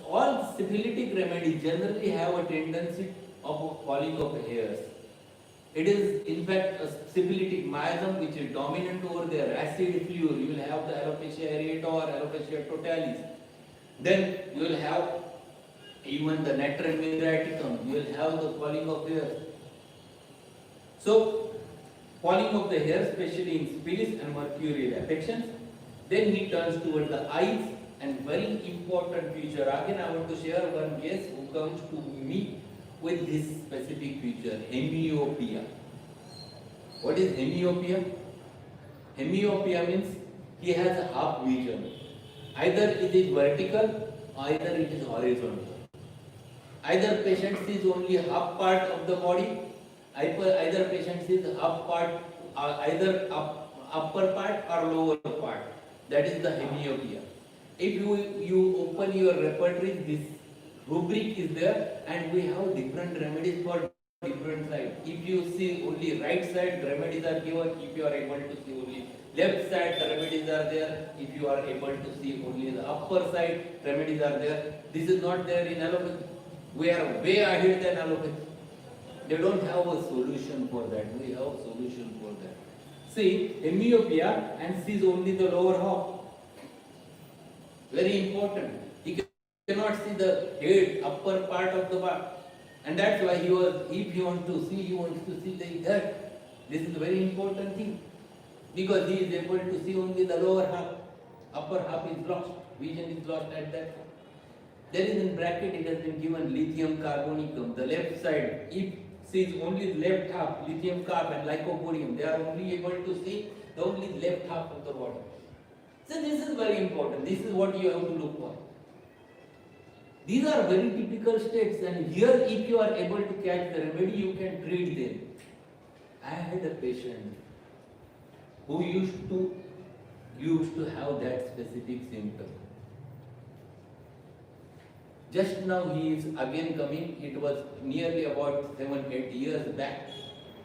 all syphilitic remedies generally have a tendency of falling of hairs. It is in fact a syphilitic miasm which is dominant over there, acid fluor. You will have the alopecia areata or alopecia totalis. Then you will have even the natrum muriaticum. You will have the falling of hairs. So, falling of the hair, especially in syphilis and mercurial affections. Then he turns toward the eyes, and very important feature. Again, I want to share one case who comes to me with this specific feature, hemiopia. What is hemiopia? Hemiopia means he has a half vision. Either it is vertical, either it is horizontal. Either patient sees only half part of the body, either patient sees half part, either upper part or lower part. That is the hemiopia. If you open your repertory, this rubric is there, and we have different remedies for different sides. If you see only right side, the remedies are given. If you are able to see only left side, the remedies are there. If you are able to see only the upper side, remedies are there. This is not there in allopathy. We are way ahead than allopathy. They don't have a solution for that. We have a solution for that. See, hemiopia and sees only the lower half. Very important. He cannot see the head, upper part of the body. And that's why if he wants to see, he wants to see like that. This is a very important thing. Because he is able to see only the lower half. Upper half is lost. Vision is lost at that. There is in bracket, it has been given lithium carbonicum. The left side, if sees only the left half, lithium carb and lycopodium, they are only able to see the only left half of the body. So this is very important. This is what you have to look for. These are very typical states, and here if you are able to catch the remedy, you can treat them. I had a patient who used to have that specific symptom. Just now he is again coming. It was nearly about 7-8 years back.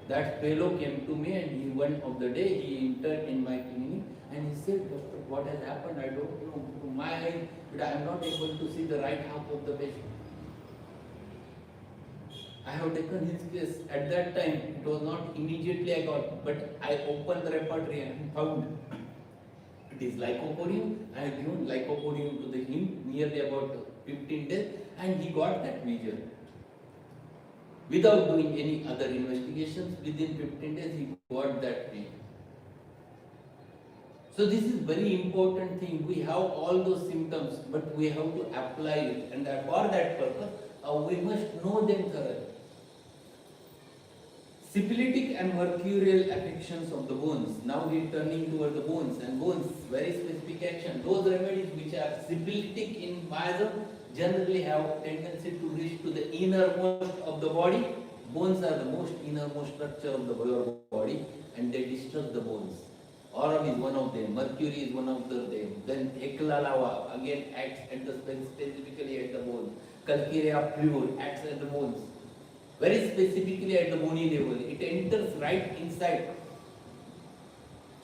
That fellow came to me, and he one of the day he entered in my clinic, and he said, "Doctor, what has happened? I don't know. To my eye, but I am not able to see the right half of the patient." I have taken his case. At that time, it was not immediately I got, but I opened the repertory and found it is lycopodium. I have given lycopodium to him nearly about 15 days, and he got that vision. Without doing any other investigations, within 15 days he got that vision. So this is very important thing. We have all those symptoms, but we have to apply it, and for that purpose, we must know them thoroughly. Syphilitic and mercurial affections of the bones. Now we are turning toward the bones, and bones, very specific action. Those remedies which are syphilitic in miasm generally have tendency to reach to the innermost of the body. Bones are the most innermost structure of the body, and they disturb the bones. Aurum is one of them, mercury is one of them. Then eclalava again acts at the specifically at the bones. Calcarea fluor acts at the bones. Very specifically at the bony level. It enters right inside.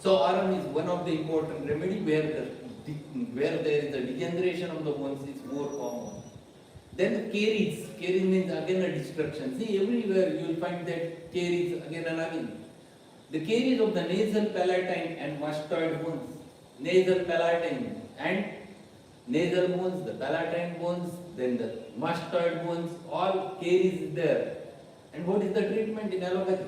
So aurum is one of the important remedy where there is a degeneration of the bones is more common. Then the caries. Caries means again a destruction. See, everywhere you will find that caries again and again. The caries of the nasal, palatine and mastoid bones. Nasal, palatine and nasal bones, the palatine bones, then the mastoid bones, all caries is there. And what is the treatment in allopathy?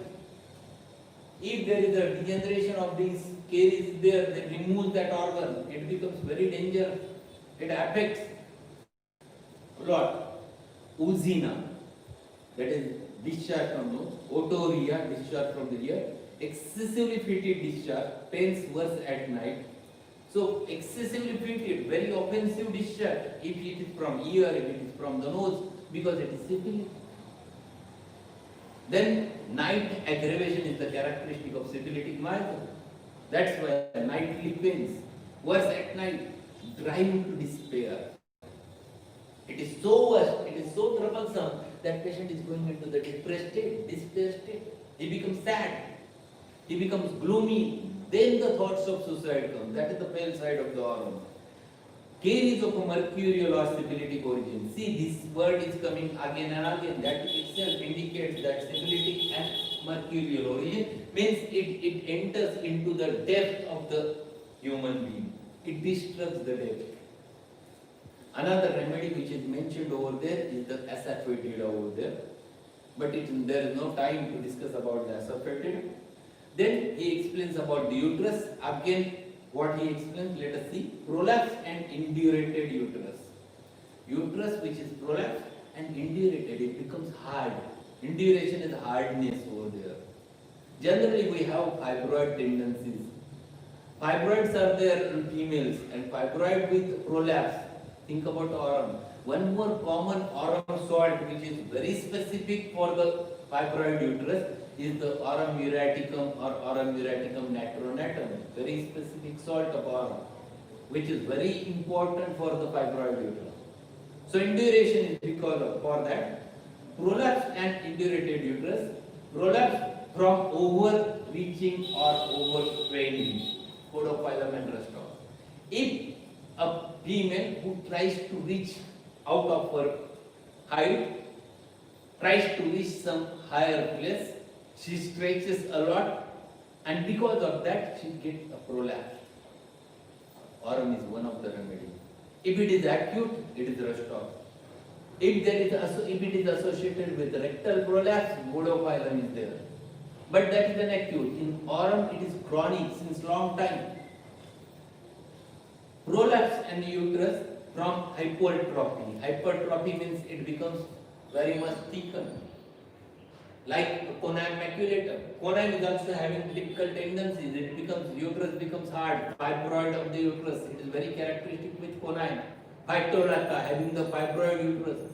If there is a degeneration of these caries there, then remove that organ. It becomes very dangerous. It affects a lot. Oozina, that is discharge from nose. Otorrhea, discharge from the ear. Excessively fetid discharge, pains worse at night. So excessively fetid, very offensive discharge, if it is from ear, if it is from the nose, because it is syphilis. Then night aggravation is the characteristic of syphilitic myalgia. That's why nightly pains, worse at night, drive him to despair. It is so worse, it is so troublesome that patient is going into the depressed state, despair state. He becomes sad, he becomes gloomy. Then the thoughts of suicide come. That is the pale side of the aurum. Caries of a mercurial or syphilitic origin. See, this word is coming again and again. That itself indicates that syphilitic and mercurial origin means it enters into the depth of the human being. It disturbs the depth. Another remedy which is mentioned over there is the asafoetida over there. But there is no time to discuss about the asafoetida. Then he explains about the uterus. Again, what he explains, let us see. Prolapse and indurated uterus. Uterus which is prolapsed and indurated, it becomes hard. Induration is hardness over there. Generally, we have fibroid tendencies. Fibroids are there in females, and fibroid with prolapse. Think about aurum. One more common aurum salt which is very specific for the fibroid uterus is the aurum uraticum or aurum uraticum natronatum, very specific salt of aurum, which is very important for the fibroid uterus. So induration is because of for that. Prolapse and indurated uterus. Prolapse from overreaching or overstraining, podophyllum and rest of. If a female who tries to reach out of her height, tries to reach some higher place, she stretches a lot, and because of that she gets a prolapse. Aurum is one of the remedies. If it is acute, it is Rostov. If it is associated with rectal prolapse, podophyllum is there. But that is an acute. In aurum, it is chronic since long time. Prolapse and uterus from hypertrophy. Hypertrophy means it becomes very much thickened. Like conine maculatum. Conine is also having typical tendencies. It becomes, uterus becomes hard. Fibroid of the uterus. It is very characteristic with conine. Phytoraka, having the fibroid uterus.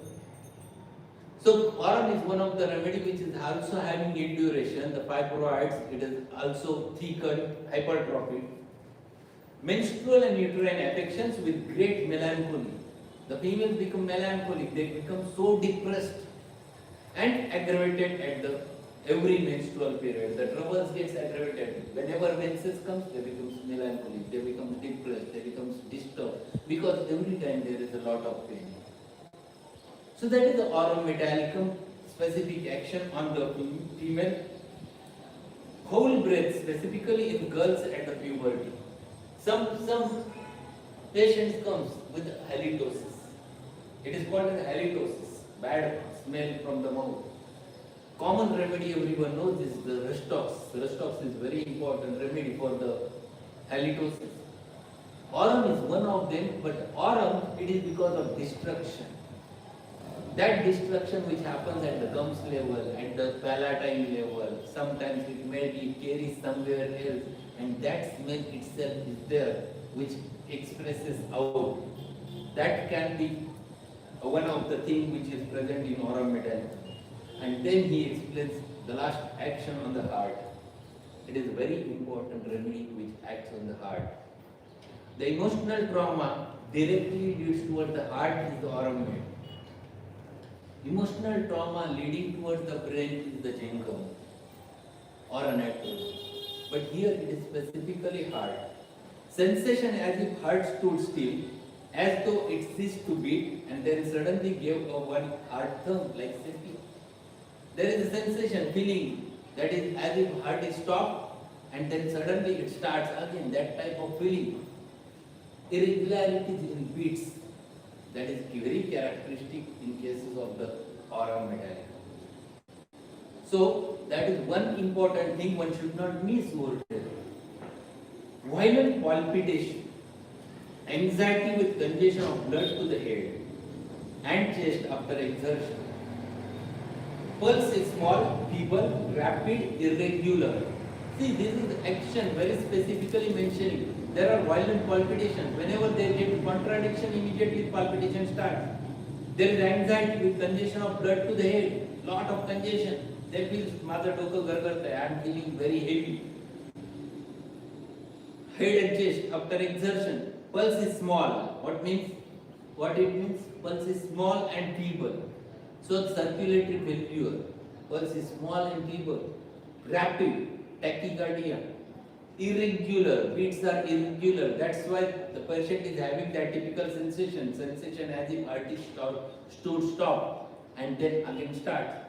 So aurum is one of the remedy which is also having induration. The fibroids, it is also thickened, hypertrophy. Menstrual and uterine affections with great melancholy. The females become melancholic. They become so depressed and aggravated at the every menstrual period. The troubles gets aggravated. Whenever menses comes, they become melancholic, they become depressed, they become disturbed, because every time there is a lot of pain. So that is the aurum metallicum, specific action on the female. Whole breath, specifically in girls at the puberty. Some patients comes with halitosis. It is called as halitosis, bad smell from the mouth. Common remedy everyone knows is the Restox. Restox is very important remedy for the halitosis. Aurum is one of them, but aurum, it is because of destruction. That destruction which happens at the gums level, at the palatine level, sometimes it may be carried somewhere else, and that smell itself is there, which expresses out. That can be one of the things which is present in aurum metallicum. And then he explains the last action on the heart. It is a very important remedy which acts on the heart. The emotional trauma directly leads towards the heart is the aurum med. Emotional trauma leading towards the brain is the jengum or anatomy. but here it is specifically heart. Sensation as if heart stood still, as though it ceased to beat and then suddenly gave a one hard thump like safety. There is a sensation, feeling that is as if heart is stopped and then suddenly it starts again, that type of feeling. Irregularities in beats, that is very characteristic in cases of the aurum metallicum. So that is one important thing one should not miss over here. Violent palpitation, anxiety with congestion of blood to the head and chest after exertion. Pulse is small, feeble, rapid, irregular. See, this is action very specifically mentioning. There are violent palpitations. Whenever they get contradiction, immediately palpitation starts. There is anxiety with congestion of blood to the head, lot of congestion. They feel माझा डोकं गरगरतंय, I am feeling very heavy. Head and chest after exertion. Pulse is small. What it means? Pulse is small and feeble. So circulatory failure. Pulse is small and feeble. Rapid tachycardia. Irregular. Beats are irregular. That's why the patient is having that typical sensation. Sensation as if heart is stood stop and then again starts.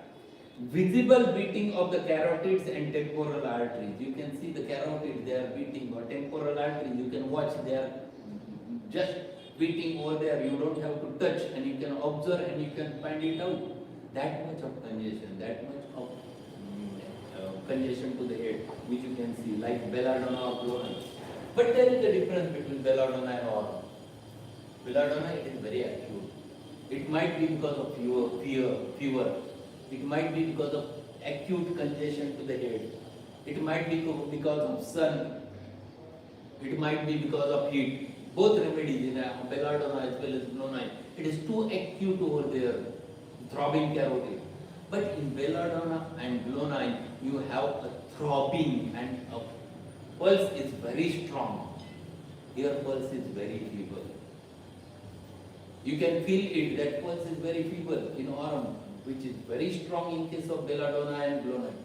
Visible beating of the carotids and temporal arteries. You can see the carotids, they are beating, or temporal arteries, you can watch, they are just beating over there. You don't have to touch and you can observe and you can find it out. That much of congestion, that much of congestion to the head, which you can see, like belladonna or chlorine. But there is a difference between belladonna and aurum. Belladonna, it is very acute. It might be because of fever. It might be because of acute congestion to the head. It might be because of sun. It might be because of heat. Both remedies in belladonna as well as chlorine. It is too acute over there, throbbing carotid. But in belladonna and chlorine, you have a throbbing and a pulse is very strong. Here pulse is very feeble. You can feel it, that pulse is very feeble in aurum, which is very strong in case of belladonna and chlorine.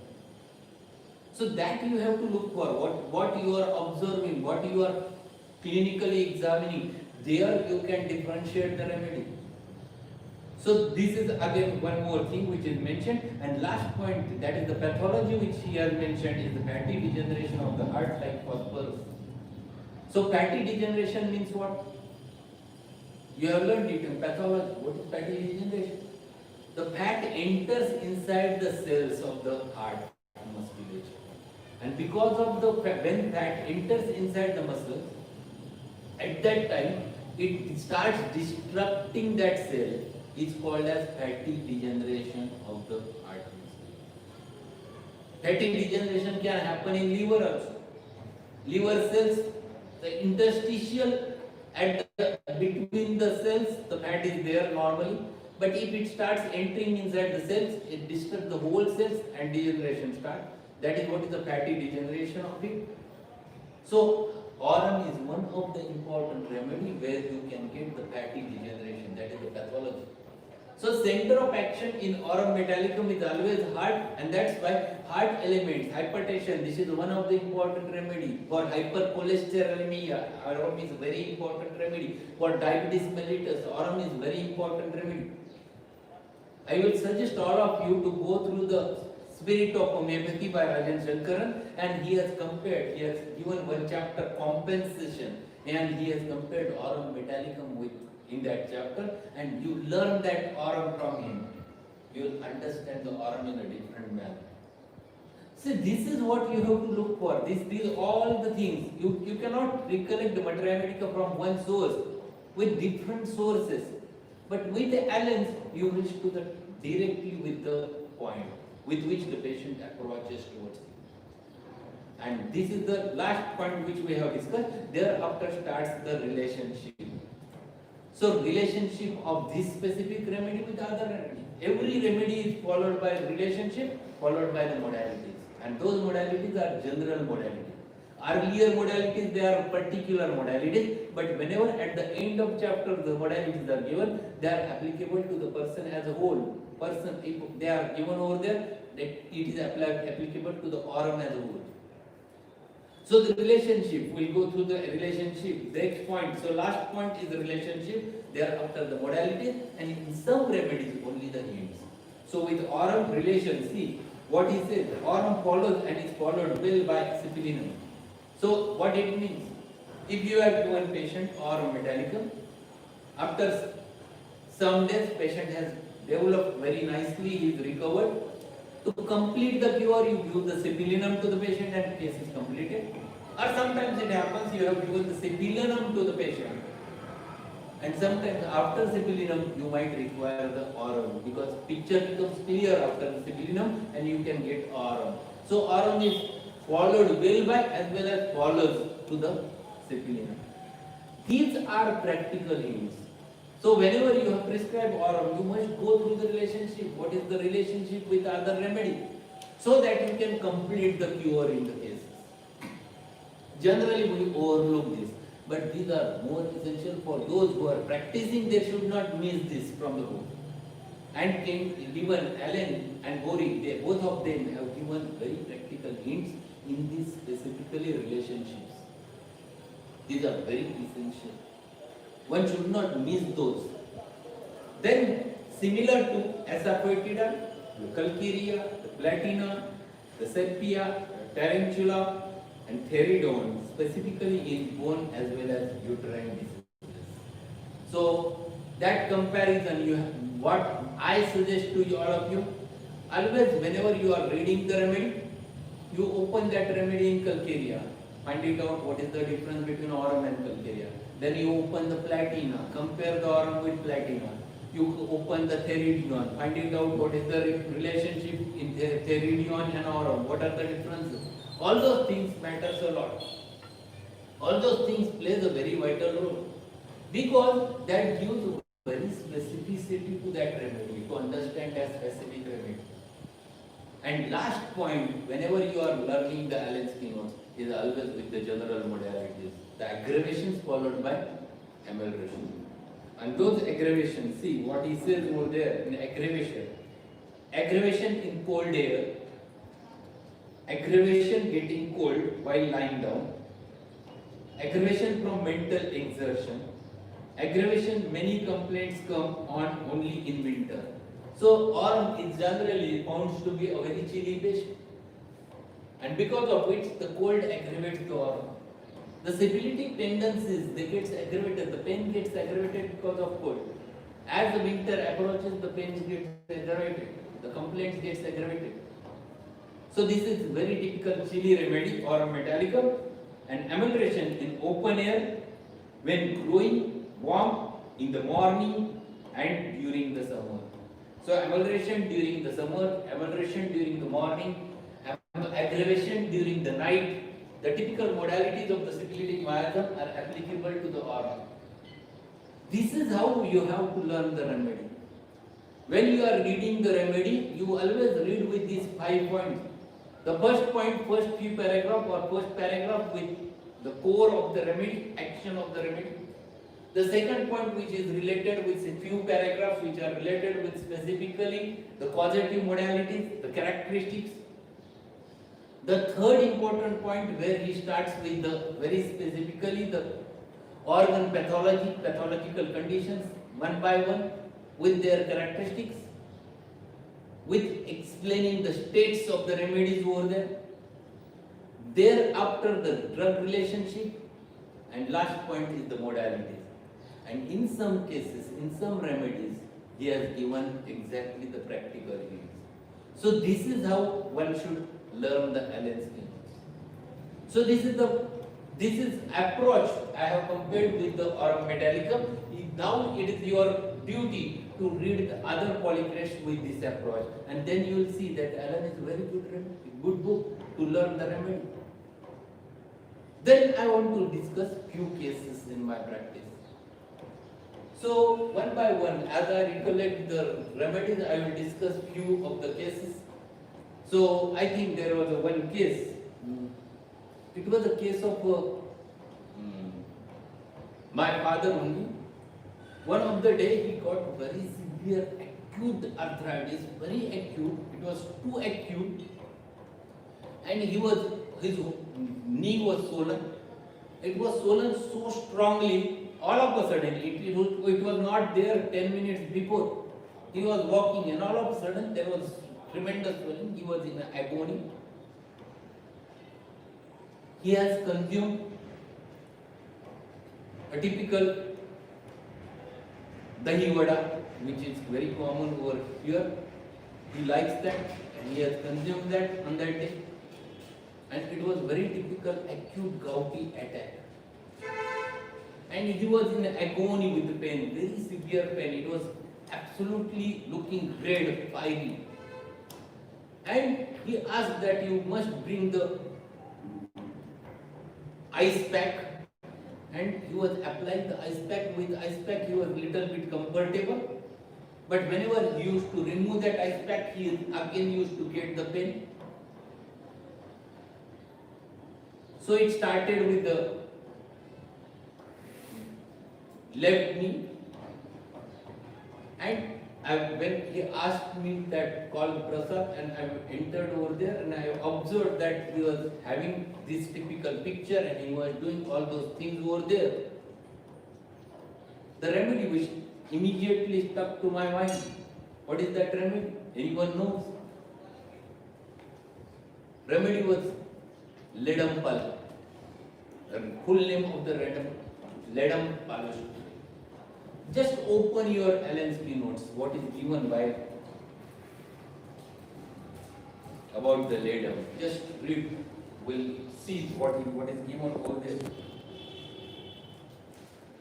So that you have to look for, what you are observing, what you are clinically examining. There you can differentiate the remedy. So this is again one more thing which is mentioned. And last point, that is the pathology which he has mentioned, is the fatty degeneration of the heart like phosphorus. So fatty degeneration means what? You have learned it in pathology. What is fatty degeneration? The fat enters inside the cells of the heart musculature. And because of when fat enters inside the muscle, at that time it starts disrupting that cell. It's called as fatty degeneration of the heart muscle. Fatty degeneration can happen in liver also. Liver cells, the interstitial between the cells, the fat is there normally. But if it starts entering inside the cells, it disturbs the whole cells and degeneration starts. That is what is the fatty degeneration of it. So aurum is one of the important remedy where you can get the fatty degeneration, that is the pathology. So center of action in aurum metallicum is always heart, and that's why heart elements, hypertension, this is one of the important remedy. For hypercholesterolemia, aurum is very important remedy. For diabetes mellitus, aurum is very important remedy. I will suggest all of you to go through the Spirit of Homeopathy by Rajan Shankaran, and he has compared, he has given one chapter, compensation, and he has compared aurum metallicum with in that chapter, and you learn that aurum from him. You will understand the aurum in a different manner. See, this is what you have to look for. These all the things. You cannot recollect the Materia Medica from one source with different sources. But with the Allens, you reach to the directly with the point with which the patient approaches towards it. And this is the last point which we have discussed. Thereafter starts the relationship. So relationship of this specific remedy with other remedy. Every remedy is followed by relationship, followed by the modalities. And those modalities are general modalities. Earlier modalities, they are particular modalities, but whenever at the end of chapter the modalities are given, they are applicable to the person as a whole. Person, if they are given over there, that it is applicable to the aurum as a whole. So the relationship, we'll go through the relationship, next point. So last point is the relationship, thereafter the modalities, and in some remedies only the names. So with aurum relation, see what he says, aurum follows and is followed well by sippilinum. So what it means? If you have given patient aurum metallicum, after some days patient has developed very nicely, he is recovered. To complete the cure, you give the sippilinum to the patient and case is completed. Or sometimes it happens you have given the sippilinum to the patient. And sometimes after sippilinum, you might require the aurum because picture becomes clear after the sippilinum and you can get aurum. So aurum is followed well by as well as follows to the sippilinum. These are practical hints. So whenever you have prescribed aurum, you must go through the relationship. What is the relationship with other remedy? So that you can complete the cure in the cases. Generally we overlook this. But these are more essential for those who are practicing. They should not miss this from the book. And given Allen and Bory, they both of them have given very practical hints in these specifically relationships. These are very essential. One should not miss those. Then, similar to Asafoetida, the Calcarea, the Platina, the Sepia, the Tarantula, and Theridon, specifically in bone as well as uterine diseases. So, that comparison, what I suggest to all of you, always whenever you are reading the remedy, you open that remedy in Calcarea, find it out what is the difference between aurum and Calcarea. Then you open the Platina, compare the aurum with Platina. You open the Theridon, find it out what is the relationship in Theridon and aurum, what are the differences. All those things matters a lot. All those things plays a very vital role because that gives very specificity to that remedy, to understand that specific remedy. And last point, whenever you are learning the Allen schema, is always with the general modalities. The aggravations followed by amelioration. And those aggravations, see what he says over there in aggravation. Aggravation in cold air, aggravation getting cold while lying down, aggravation from mental exertion, aggravation, many complaints come on only in winter. So aurum is generally found to be a very chilly patient. And because of which the cold aggravates the aurum. The syphilitic tendencies, they get aggravated, the pain gets aggravated because of cold. As the winter approaches, the pain gets aggravated, the complaints gets aggravated. So this is very typical chilly remedy, aurum metallicum, and amelioration in open air when growing warm in the morning and during the summer. So amelioration during the summer, amelioration during the morning, aggravation during the night. The typical modalities of the syphilitic miasm are applicable to the aurum. This is how you have to learn the remedy. When you are reading the remedy, you always read with these 5 points. The first point, first few paragraph or first paragraph with the core of the remedy, action of the remedy. The second point which is related with a few paragraphs which are related with specifically the causative modalities, the characteristics. The third important point where he starts with the very specifically the organ pathology, pathological conditions one by one with their characteristics, with explaining the states of the remedies over there. Thereafter the drug relationship, and last point is the modalities. And in some cases, in some remedies, he has given exactly the practical use. So this is how one should learn the Allen schema. So this is approach I have compared with the aurum metallicum. Now it is your duty to read the other polycrests with this approach, and then you will see that Allen is a very good book to learn the remedy. Then I want to discuss few cases in my practice. So one by one, as I recollect the remedies, I will discuss few of the cases. So I think there was one case. It was a case of my father only. One of the day he got very severe acute arthritis, very acute. It was too acute, and he his knee was swollen. It was swollen so strongly, all of a sudden, it was not there 10 minutes before. He was walking and all of a sudden there was tremendous swelling. He was in agony. He has consumed a typical dahi vada, which is very common over here. He likes that and he has consumed that on that day. And it was very typical acute gouty attack. And he was in agony with the pain, very severe pain. It was absolutely looking red, fiery. And he asked that you must bring the ice pack. And he was applying the ice pack. With ice pack he was little bit comfortable. But whenever he used to remove that ice pack, he again used to get the pain. So it started with the left knee, and when he asked me that call Prasad, and I entered over there and I observed that he was having this typical picture and he was doing all those things over there. The remedy which immediately stuck to my mind, what is that remedy? Anyone knows? Remedy was Ledampal. The full name of the Ledampal. Just open your LNSP notes. What is given by about the Ledam? Just read. We'll see what is given over there.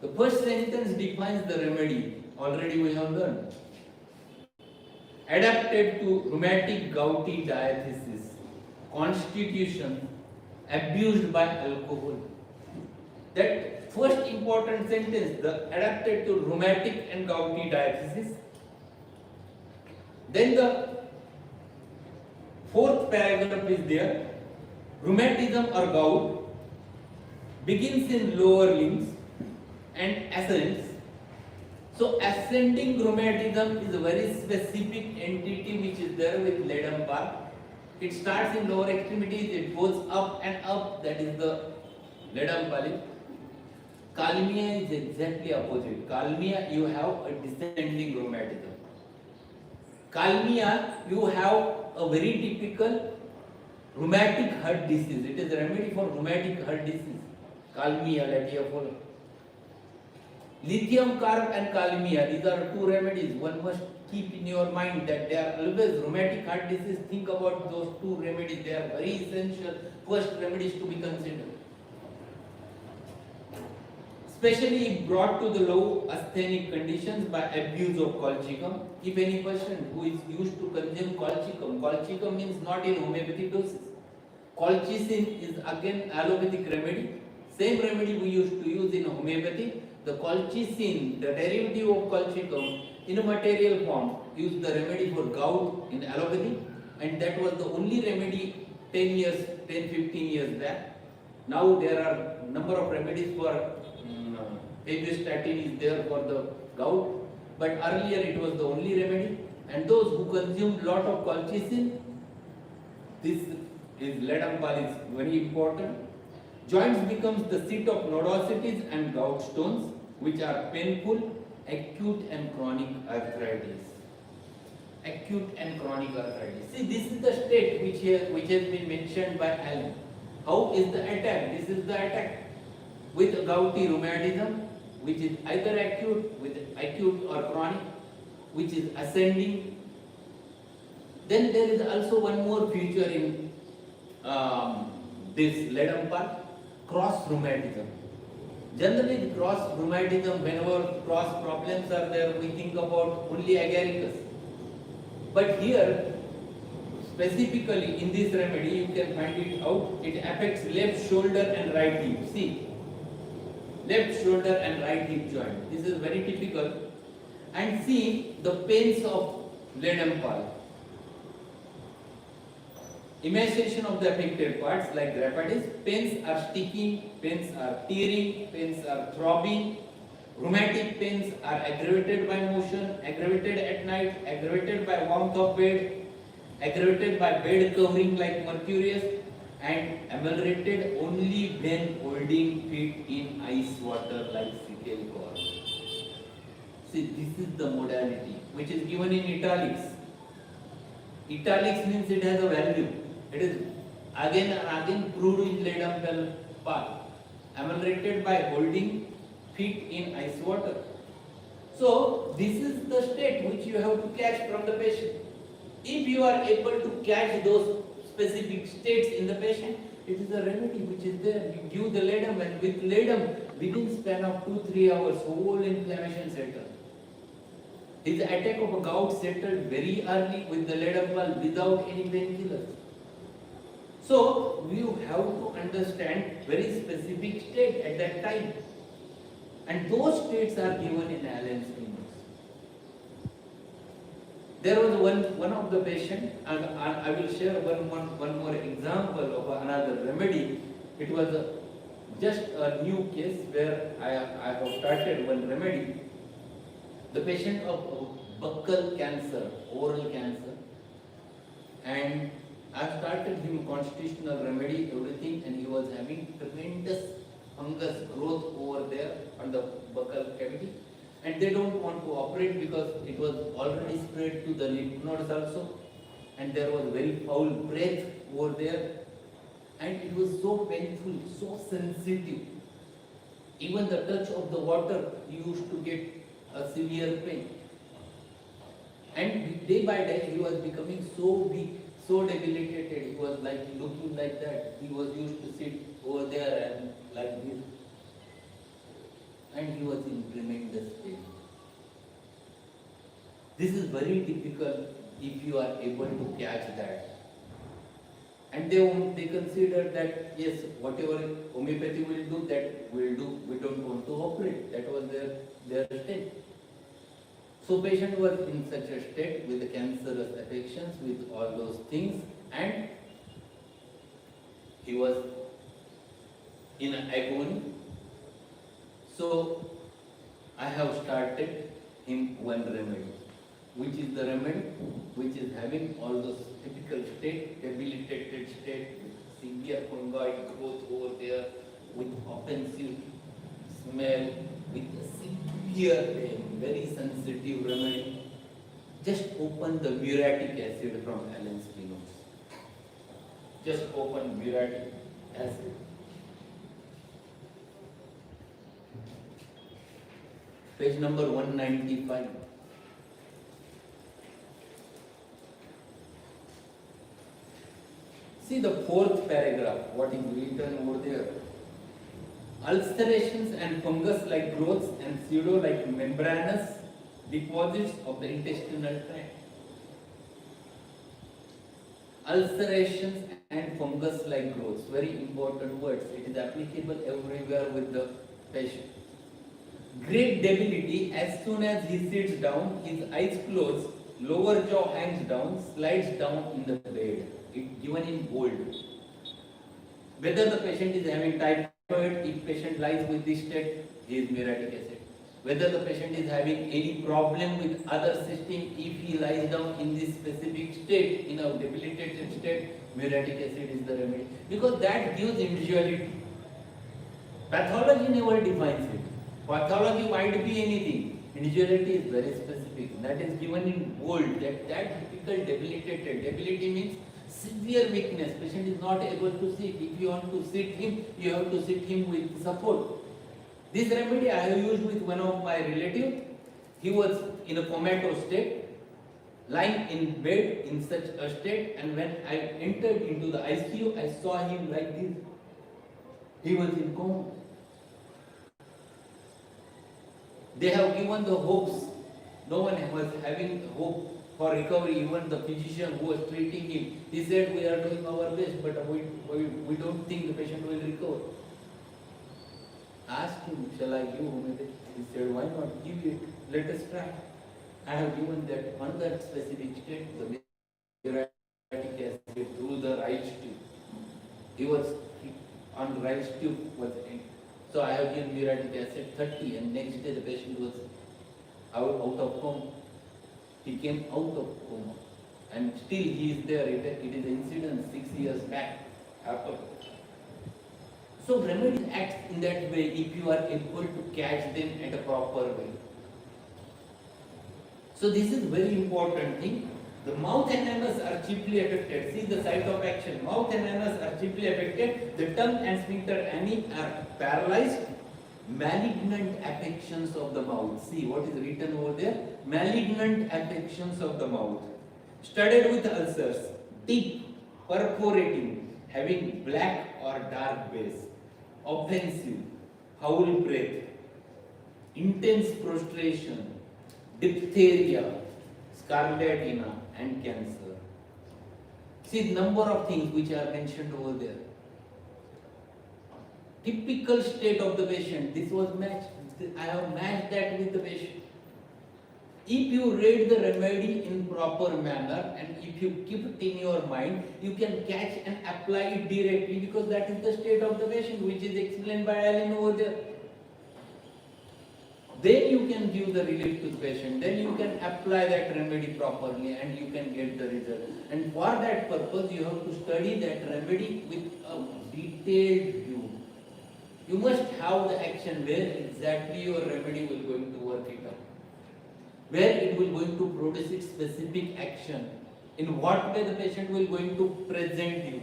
The first sentence defines the remedy. Already we have learned. Adapted to rheumatic gouty diathesis, constitution, abused by alcohol. That first important sentence, the adapted to rheumatic and gouty diathesis. Then the fourth paragraph is there. Rheumatism or gout begins in lower limbs and ascends. So ascending rheumatism is a very specific entity which is there with Ledampal. It starts in lower extremities, it goes up and up, that is the Ledampal. Kalmia is exactly opposite. Kalmia, you have a descending rheumatism. Kalmia, you have a very typical rheumatic heart disease. It is a remedy for rheumatic heart disease. Kalmia, let you follow. Lithium carb and Kalmia, these are two remedies. One must keep in your mind that they are always rheumatic heart disease. Think about those two remedies. They are very essential first remedies to be considered. Especially brought to the low asthenic conditions by abuse of colchicum. If any person who is used to consume colchicum means not in homeopathic doses. Colchicine is again allopathic remedy. Same remedy we used to use in homeopathy. The colchicine, the derivative of colchicum, in a material form, used the remedy for gout in allopathy, and that was the only remedy 10-15 years back. Now there are number of remedies for Abistatin is there for the gout, but earlier it was the only remedy. And those who consumed lot of colchicine, this is Ledampal is very important. Joints becomes the seat of nodosities and gout stones, which are painful, acute and chronic arthritis. Acute and chronic arthritis. See, this is the state which has been mentioned by Allen. How is the attack? This is the attack with gouty rheumatism, which is either acute or chronic, which is ascending. Then there is also one more feature in this Ledampal, cross rheumatism. Generally, the cross rheumatism, whenever cross problems are there, we think about only agaricus. But here, specifically in this remedy, you can find it out. It affects left shoulder and right hip. See, left shoulder and right hip joint. This is very typical. And see the pains of Ledampal. Emaciation of the affected parts like graphitis. Pains are sticking, pains are tearing, pains are throbbing. Rheumatic pains are aggravated by motion, aggravated at night, aggravated by warmth of bed, aggravated by bed covering like mercurius, and ameliorated only when holding feet in ice water like cereal corn. See, this is the modality which is given in italics. Italics means it has a value. It is again and again proved in Ledenfeld path. Ameliorated by holding feet in ice water. So this is the state which you have to catch from the patient. If you are able to catch those specific states in the patient, it is a remedy which is there. You give the ledum, and with ledum, within span of 2-3 hours, whole inflammation settles. His attack of a gout settled very early with the ledum without any painkillers. So you have to understand very specific state at that time. And those states are given in Allen's Venus. There was one of the patient, and I will share one more example of another remedy. It was just a new case where I have started one remedy. The patient of buccal cancer, oral cancer, and I started him constitutional remedy, everything, and he was having tremendous fungus growth over there on the buccal cavity, and they don't want to operate because it was already spread to the lymph nodes also, and there was very foul breath over there, and it was so painful, so sensitive. Even the touch of the water, he used to get a severe pain. And day by day, he was becoming so weak, so debilitated. He was like looking like that. He was used to sit over there and like this. And he was in tremendous pain. This is very difficult if you are able to catch that. And they consider that yes, whatever homeopathy will do, that will do. We don't want to operate. That was their state. So patient was in such a state with the cancerous affections, with all those things, and he was in agony. So I have started him one remedy, which is the remedy which is having all those typical state, debilitated state, with severe fungoid growth over there, with offensive smell, with severe pain, very sensitive remedy. Just open the muriatic acid from Allen's Venus. Just open muriatic acid. Page number 195. See the fourth paragraph, what is written over there. Ulcerations and fungus-like growths and pseudo-like membranous deposits of the intestinal tract. Ulcerations and fungus-like growths, very important words. It is applicable everywhere with the patient. Great debility, as soon as he sits down, his eyes close, lower jaw hangs down, slides down in the bed. It given in bold. Whether the patient is having typhoid, if patient lies with this state, he is muriatic acid. Whether the patient is having any problem with other system, if he lies down in this specific state, in a debilitated state, muriatic acid is the remedy. Because that gives individuality. Pathology never defines it. Pathology might be anything. Individuality is very specific. That is given in bold. That typical debilitated. Debility means severe weakness. Patient is not able to sit. If you want to sit him, you have to sit him with support. This remedy I have used with one of my relatives. He was in a comatose state, lying in bed in such a state, and when I entered into the ICU, I saw him like this. He was in coma. They have given the hopes. No one was having hope for recovery. Even the physician who was treating him, he said, we are doing our best, but we don't think the patient will recover. Asked him, shall I give homeopathy? He said, why not? Give it. Let us try. I have given that on that specific state, the muriatic acid through the right tube. He was on the right tube was in. So I have given muriatic acid 30, and next day the patient was out of coma. He came out of coma, and still he is there. It is an incident 6 years back. apple. So remedy acts in that way if you are able to catch them at a proper way. So this is very important thing. The mouth and anus are chiefly affected. See the site of action. Mouth and anus are chiefly affected. The tongue and sphincter ani are paralyzed. Malignant affections of the mouth. See what is written over there. Malignant affections of the mouth. Studded with ulcers. Deep, perforating, having black or dark base. Offensive, foul breath. Intense prostration. Diphtheria, scarlatina, and cancer. See number of things which are mentioned over there. Typical state of the patient. This was matched. I have matched that with the patient. If you read the remedy in proper manner and if you keep it in your mind, you can catch and apply it directly because that is the state of the patient which is explained by Allen over there. Then you can give the relief to the patient, then you can apply that remedy properly and you can get the result. And for that purpose, you have to study that remedy with a detailed view. You must have the action where exactly your remedy will going to work it out. Where it will going to produce its specific action. In what way the patient will going to present you.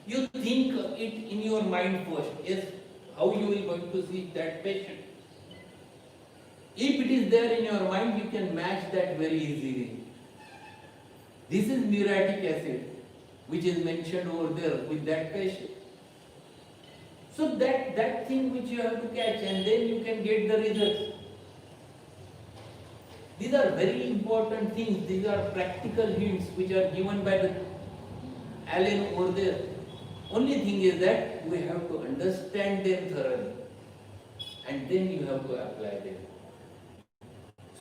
You think it in your mind first. Yes, how you will going to see that patient. If it is there in your mind, you can match that very easily. This is muriatic acid, which is mentioned over there with that patient. So that thing which you have to catch and then you can get the results. These are very important things. These are practical hints which are given by the Allen over there. Only thing is that we have to understand them thoroughly and then you have to apply them.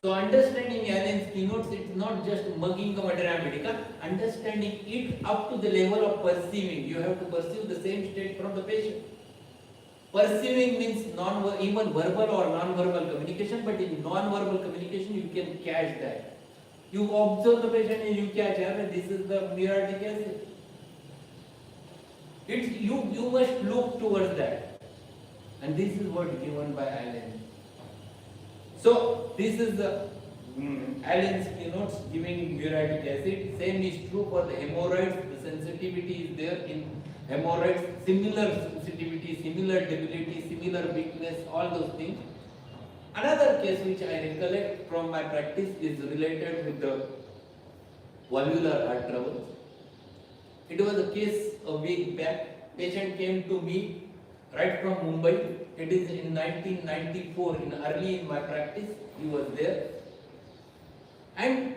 So understanding Allen's keynotes, it's not just mugging the materia medica, understanding it up to the level of perceiving. You have to perceive the same state from the patient. Perceiving means even verbal or non-verbal communication, but in non-verbal communication you can catch that. You observe the patient and you catch, this is the muriatic acid. You must look towards that. And this is what given by Allen. So this is the Allen's keynotes giving muriatic acid. Same is true for the hemorrhoids. The sensitivity is there in hemorrhoids. Similar sensitivity, similar debility, similar weakness, all those things. Another case which I recollect from my practice is related with the valvular heart trouble. It was a case a week back. Patient came to me right from Mumbai. It is in 1994, early in my practice, he was there. And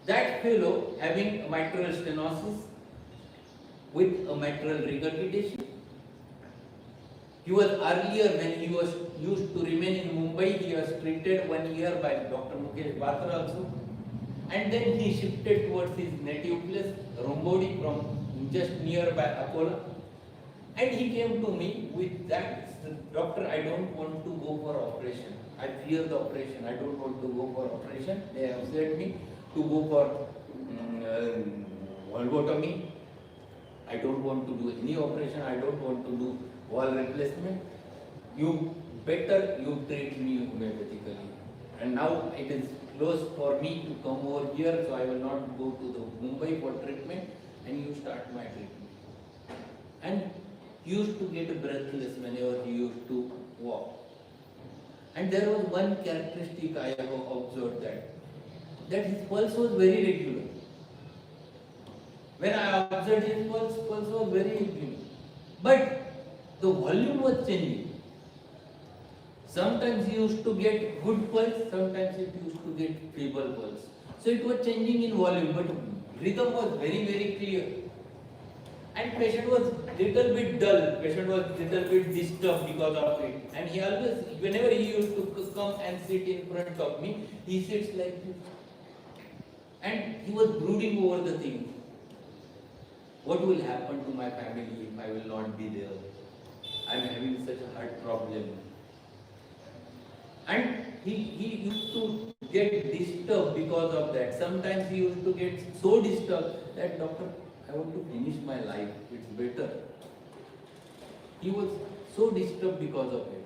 that fellow having mitral stenosis with a mitral regurgitation. He was earlier when he was used to remain in Mumbai, he was treated 1 year by Dr. Mukesh Batra also. And then he shifted towards his native place, Rombodi, from just nearby Akola. And he came to me with that, doctor, I don't want to go for operation. I fear the operation. I don't want to go for operation. They have said me to go for valvotomy. I don't want to do any operation. I don't want to do wall replacement. You better you treat me homeopathically. And now it is close for me to come over here, so I will not go to the Mumbai for treatment. And you start my treatment. And he used to get breathless whenever he used to walk. And there was one characteristic I have observed that his pulse was very regular. When I observed his pulse was very regular. But the volume was changing. Sometimes he used to get good pulse, sometimes he used to get feeble pulse. So it was changing in volume, but rhythm was very, very clear. And patient was little bit dull, patient was little bit disturbed because of it. And he always, whenever he used to come and sit in front of me, he sits like this. And he was brooding over the thing. What will happen to my family if I will not be there? I am having such a heart problem. And he used to get disturbed because of that. Sometimes he used to get so disturbed that doctor, I want to finish my life, it's better. He was so disturbed because of it.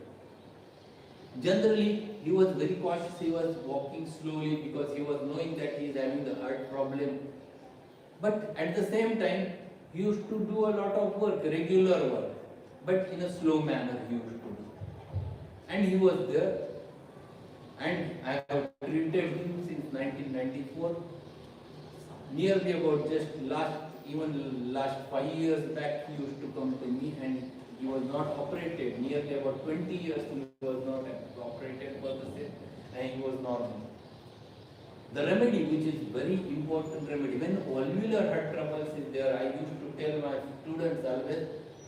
Generally, he was very cautious, he was walking slowly because he was knowing that he is having the heart problem. But at the same time, he used to do a lot of work, regular work, but in a slow manner he used to do. And he was there, and I have treated him since 1994. Nearly about just last 5 years back, he used to come to me, and he was not operated. Nearly about 20 years he was not operated for the same, and he was normal. The remedy, which is very important remedy, when valvular heart troubles is there, I used to tell my students always,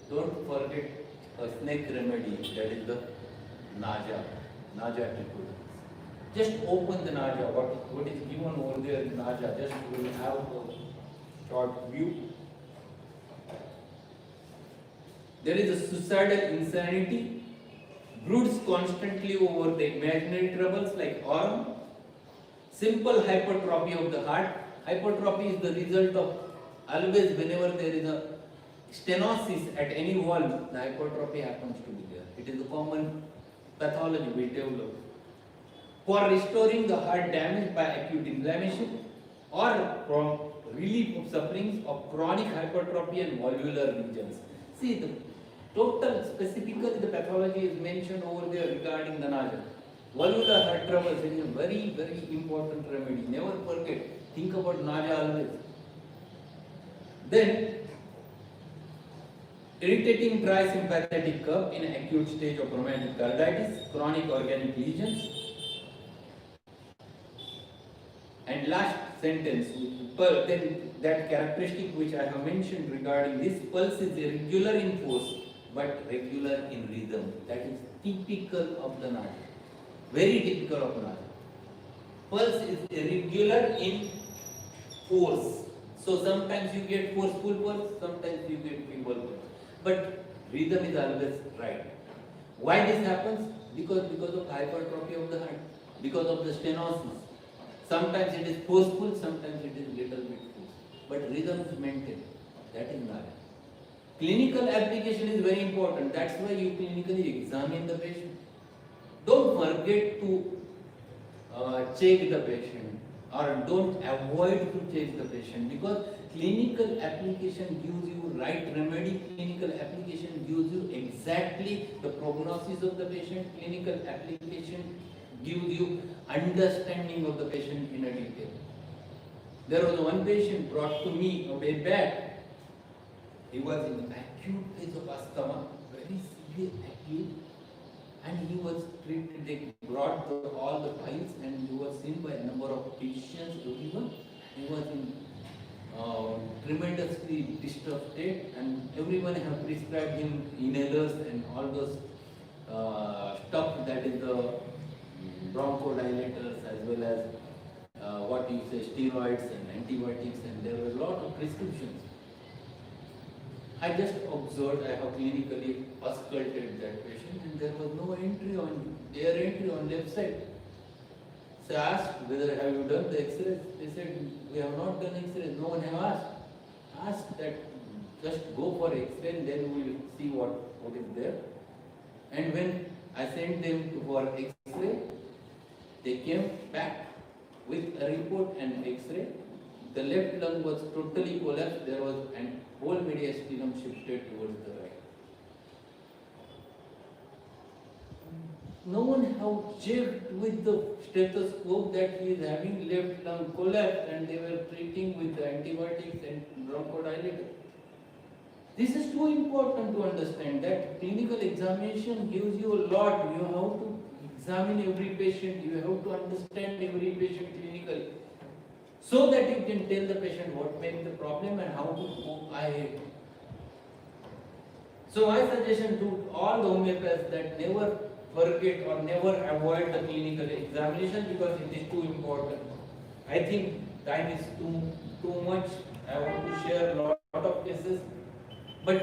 don't forget a snake remedy, that is the naja triple. Just open the naja, what is given over there in naja, just we will have a short view. There is a suicidal insanity, broods constantly over the imaginary troubles like arm, simple hypertrophy of the heart. Hypertrophy is the result of always whenever there is a stenosis at any valve, the hypertrophy happens to be there. It is a common pathology we develop. For restoring the heart damaged by acute inflammation or from relief of sufferings of chronic hypertrophy and valvular regions. See, the total, specifically the pathology is mentioned over there regarding the naja. Valvular heart troubles is a very, very important remedy. Never forget. Think about naja always. Then, irritating trisympathetic curve in acute stage of rheumatic carditis, chronic organic lesions. And last sentence, then that characteristic which I have mentioned regarding this, pulse is irregular in force but regular in rhythm. That is typical of the naja. Very typical of naja. Pulse is irregular in force. So sometimes you get forceful pulse, sometimes you get feeble pulse. But rhythm is always right. Why this happens? Because of hypertrophy of the heart, because of the stenosis. Sometimes it is forceful, sometimes it is little bit forceful. But rhythm is maintained. That is naja. Clinical application is very important. That's why you clinically examine the patient. Don't forget to check the patient, or don't avoid to check the patient, because clinical application gives you right remedy, clinical application gives you exactly the prognosis of the patient, clinical application gives you understanding of the patient in a detail. There was one patient brought to me a way back. He was in acute phase of asthma, very severe acute, and he was treated. They brought all the files, and he was seen by a number of patients, everyone. He was in tremendously disturbed state, and everyone have prescribed him inhalers and all those stuff, that is the bronchodilators, as well as what you say, steroids and antibiotics, and there were a lot of prescriptions. I just observed, I have clinically ausculted that patient, and there was no entry on their entry on left side. So I asked whether have you done the X-ray? They said we have not done X-ray. No one have asked. Asked that just go for X-ray and then we will see what is there. And when I sent them for X-ray, they came back with a report and X-ray. The left lung was totally collapsed. There was an whole mediastinum shifted towards the right. No one have checked with the stethoscope that he is having left lung collapse, and they were treating with the antibiotics and bronchodilator. This is too important to understand, that clinical examination gives you a lot. You have to examine every patient, you have to understand every patient clinically, so that you can tell the patient what may be the problem and how to cope ahead. So my suggestion to all the homeopaths, that never forget or never avoid the clinical examination, because it is too important. I think time is too much. I want to share a lot of cases, but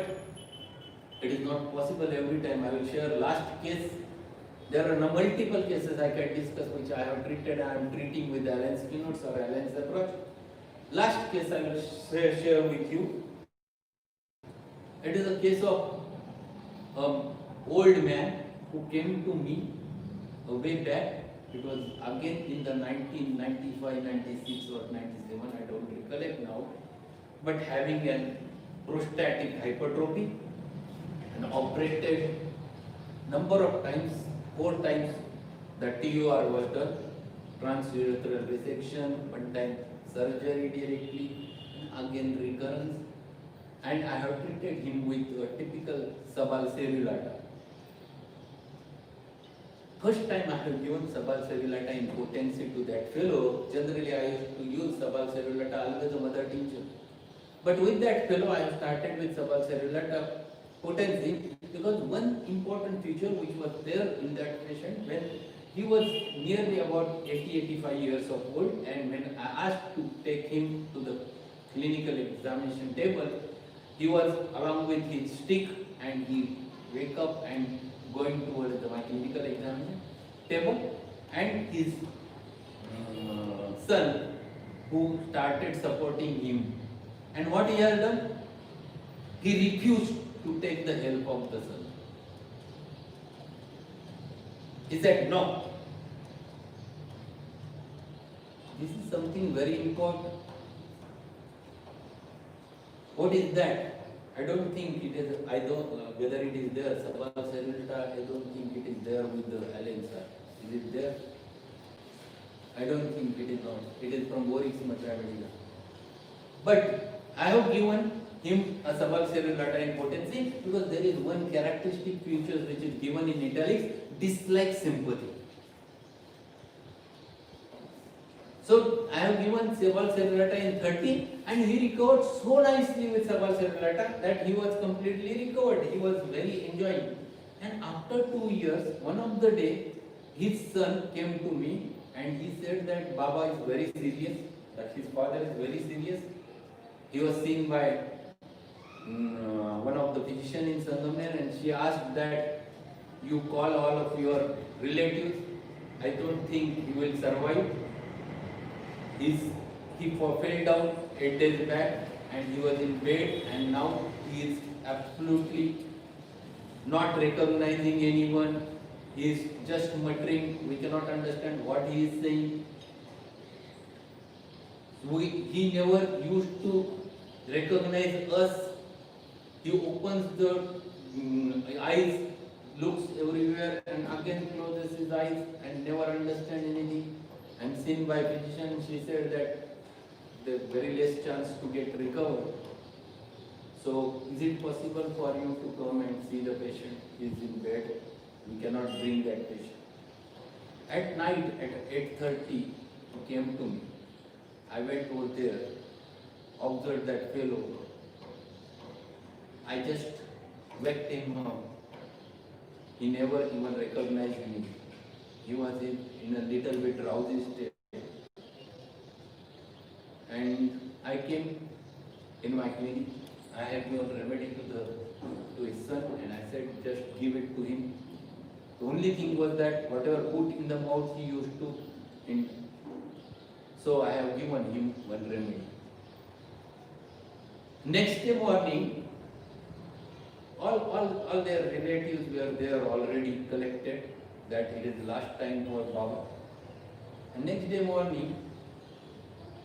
it is not possible every time. I will share last case. There are multiple cases I can discuss which I have treated. I am treating with Allen's keynotes or Allen's approach. Last case I will share with you. It is a case of an old man who came to me way back. It was again in the 1995, 96 or 97, I don't recollect now, but having an prostatic hypertrophy and operated number of times, 4 times the TUR was done, transurethral resection, one time surgery directly, and again recurrence, and I have treated him with a typical subalcellulata. First time I have given subalcellulata in potency to that fellow. Generally I used to use subalcellulata always a mother tincture. But with that fellow I have started with subalcellulata potency because one important feature which was there in that patient when he was nearly about 80-85 years of old, and when I asked to take him to the clinical examination table, he was along with his stick and he wake up and going towards my clinical examination table, and his son who started supporting him. And what he has done? He refused to take the help of the son. He said no. This is something very important. What is that? I don't think it is, I don't, whether it is there, subalcellulata, I don't think it is there with the Alenza. Is it there? I don't think it is not. It is from Borix Matravedia. But I have given him a subalcellulata in potency because there is one characteristic feature which is given in italics, dislike sympathy. So I have given subalcellulata in 30 and he recovered so nicely with subalcellulata that he was completely recovered. He was very enjoying. And after 2 years, one of the day, his son came to me and he said that Baba is very serious, that his father is very serious. He was seen by one of the physicians in Sangamner and she asked that you call all of your relatives. I don't think he will survive. He fell down 8 days back and he was in bed, and now he is absolutely not recognizing anyone. He is just muttering. We cannot understand what he is saying. He never used to recognize us. He opens the eyes, looks everywhere and again closes his eyes and never understands anything. And seen by physician, she said that there is very less chance to get recovered. So, is it possible for you to come and see the patient? He is in bed. We cannot bring that patient. At night at 8:30, he came to me. I went over there, observed that fellow. I just waked him up. He never even recognized me. He was in a little bit drowsy state. And I came in my clinic. I had given remedy to his son and I said just give it to him. The only thing was that whatever put in the mouth he used to so I have given him one remedy. Next day morning, all their relatives were there already collected, that it is last time for Baba. And next day morning,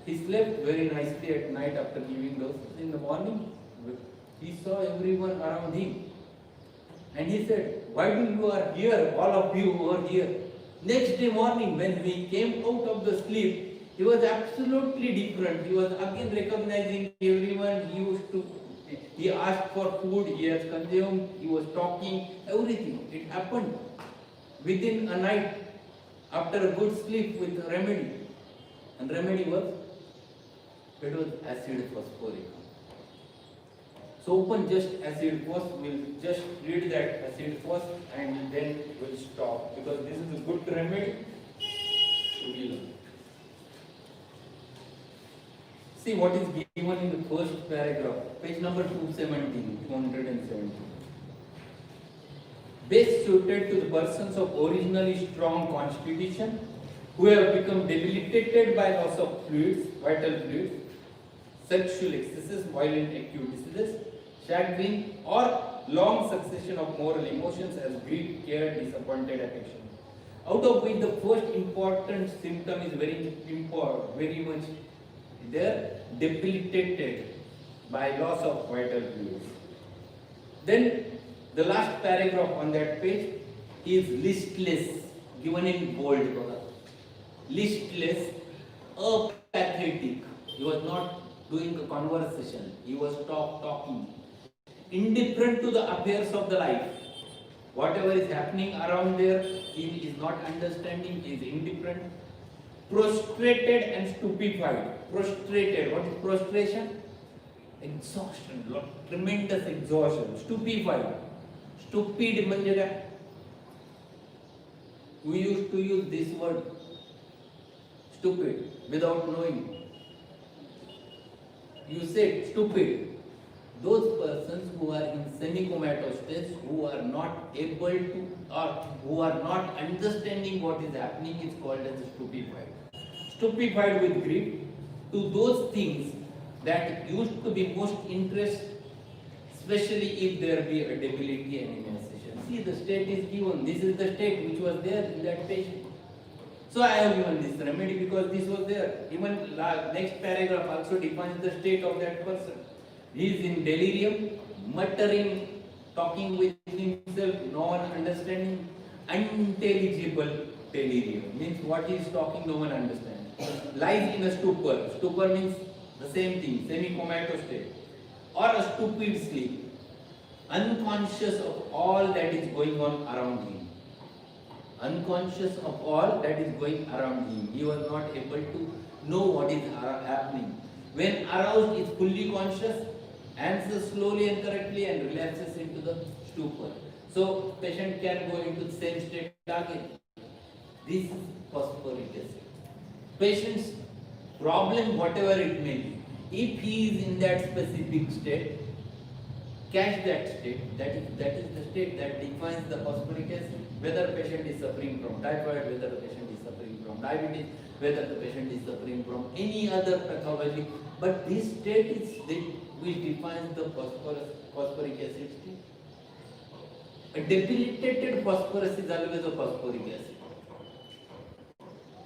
he slept very nicely at night after giving doses. In the morning, he saw everyone around him. And he said, why do you are here, all of you over here? Next day morning, when we came out of the sleep, he was absolutely different. He was again recognizing everyone. He asked for food, he has consumed, he was talking, everything. It happened within a night after a good sleep with remedy. And remedy was, it was acid phosphoric. So open just acid first, we'll just read that acid first and then we'll stop because this is a good remedy. See what is given in the first paragraph, page number 217. Best suited to the persons of originally strong constitution who have become debilitated by loss of fluids, vital fluids, sexual excesses, violent acute diseases, chagrin, or long succession of moral emotions as grief, care, disappointed affection. Out of which the first important symptom is very much there, debilitated by loss of vital fluids. Then the last paragraph on that page is listless, given in bold. Listless, apathetic. He was not doing a conversation. He was talking. Indifferent to the affairs of the life. Whatever is happening around there, he is not understanding, he is indifferent. Prostrated and stupefied. Prostrated. What is prostration? Exhaustion, tremendous exhaustion. Stupefied. Stupid म्हणजे काय? We used to use this word, stupid, without knowing. You said stupid. Those persons who are in semi-comatose states, who are not able to, or who are not understanding what is happening, is called as stupefied. Stupefied with grief to those things that used to be most interest, especially if there be a debility and emancipation. See, the state is given. This is the state which was there in that patient. So I have given this remedy because this was there. Even next paragraph also defines the state of that person. He is in delirium, muttering, talking with himself, no one understanding, unintelligible delirium. Means what he is talking, no one understands. Lies in a stupor. Stupor means the same thing, semi-comatose state. Or a stupid sleep. Unconscious of all that is going on around him. Unconscious of all that is going around him. He was not able to know what is happening. When aroused, is fully conscious, answers slowly and correctly, and relapses into the stupor. So patient can go into the same state again. This is phosphoric acid. Patient's problem, whatever it may be, if he is in that specific state, catch that state. That is the state that defines the phosphoric acid. Whether the patient is suffering from typhoid, whether the patient is suffering from diabetes, whether the patient is suffering from any other pathology, but this state is which defines the phosphoric acid state. A debilitated phosphorus is always a phosphoric acid.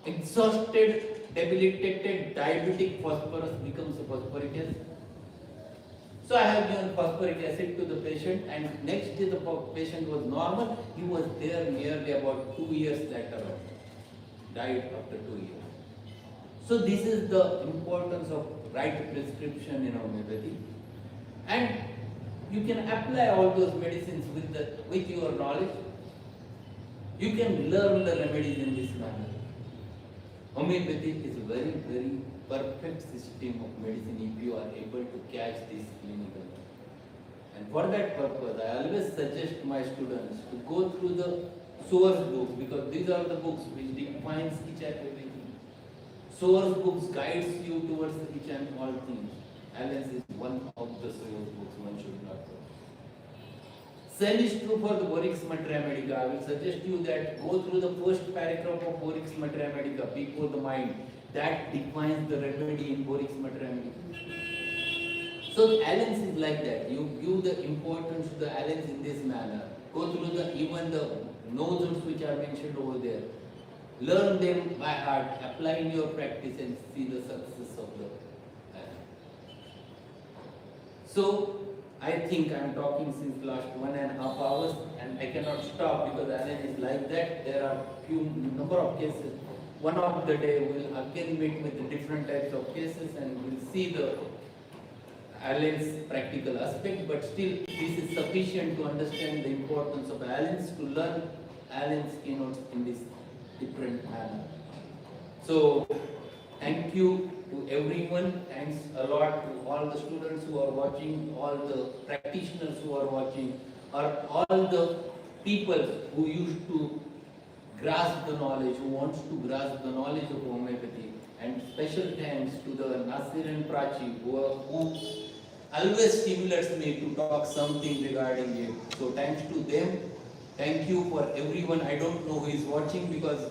Exhausted, debilitated, diabetic phosphorus becomes a phosphoric acid. So I have given phosphoric acid to the patient, and next day the patient was normal. He was there nearly about 2 years later on. Died after 2 years. So this is the importance of right prescription in homeopathy. And you can apply all those medicines with your knowledge. You can learn the remedies in this manner. Homeopathy is a very, very perfect system of medicine if you are able to catch this clinical. And for that purpose, I always suggest my students to go through the source books, because these are the books which defines each and everything. Source books guides you towards each and all things. Allen's is one of the source books one should not go. Same is true for the Borix Materia Medica. I will suggest you that go through the first paragraph of Borix Materia Medica before the mind. That defines the remedy in Borix Materia Medica. So Allen's is like that. You give the importance to the Allen's in this manner. Go through even the notions which are mentioned over there. Learn them by heart, apply in your practice, and see the success of the Allen. So I think I am talking since last 1.5 hours, and I cannot stop because Allen is like that. There are number of cases. One of the day we will again meet with the different types of cases, and we will see the Allen's practical aspect, but still this is sufficient to understand the importance of Allen's, to learn Allen's keynotes in this different manner. So thank you to everyone. Thanks a lot to all the students who are watching, all the practitioners who are watching, or all the people who used to grasp the knowledge, who wants to grasp the knowledge of homeopathy. And special thanks to the Nasir and Prachi who always stimulates me to talk something regarding it. So thanks to them. Thank you for everyone. I don't know who is watching because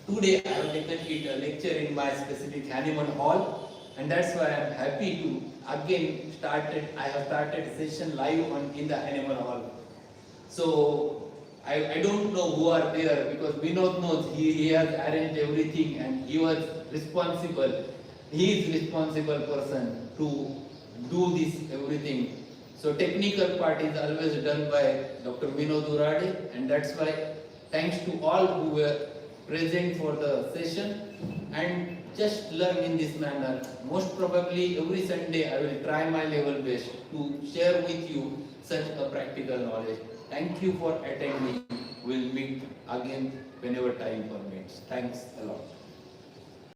today I have taken it a lecture in my specific Hahnemann Hall. And that's why I'm happy to again I have started session live in the animal hall. So I don't know who are there because Vinod knows he has arranged everything and he was responsible. He is responsible person to do this everything. So technical part is always done by Dr. Vinod Urade, and that's why thanks to all who were present for the session and just learn in this manner. Most probably every Sunday I will try my level best to share with you such a practical knowledge. Thank you for attending. We'll meet again whenever time permits. Thanks a lot.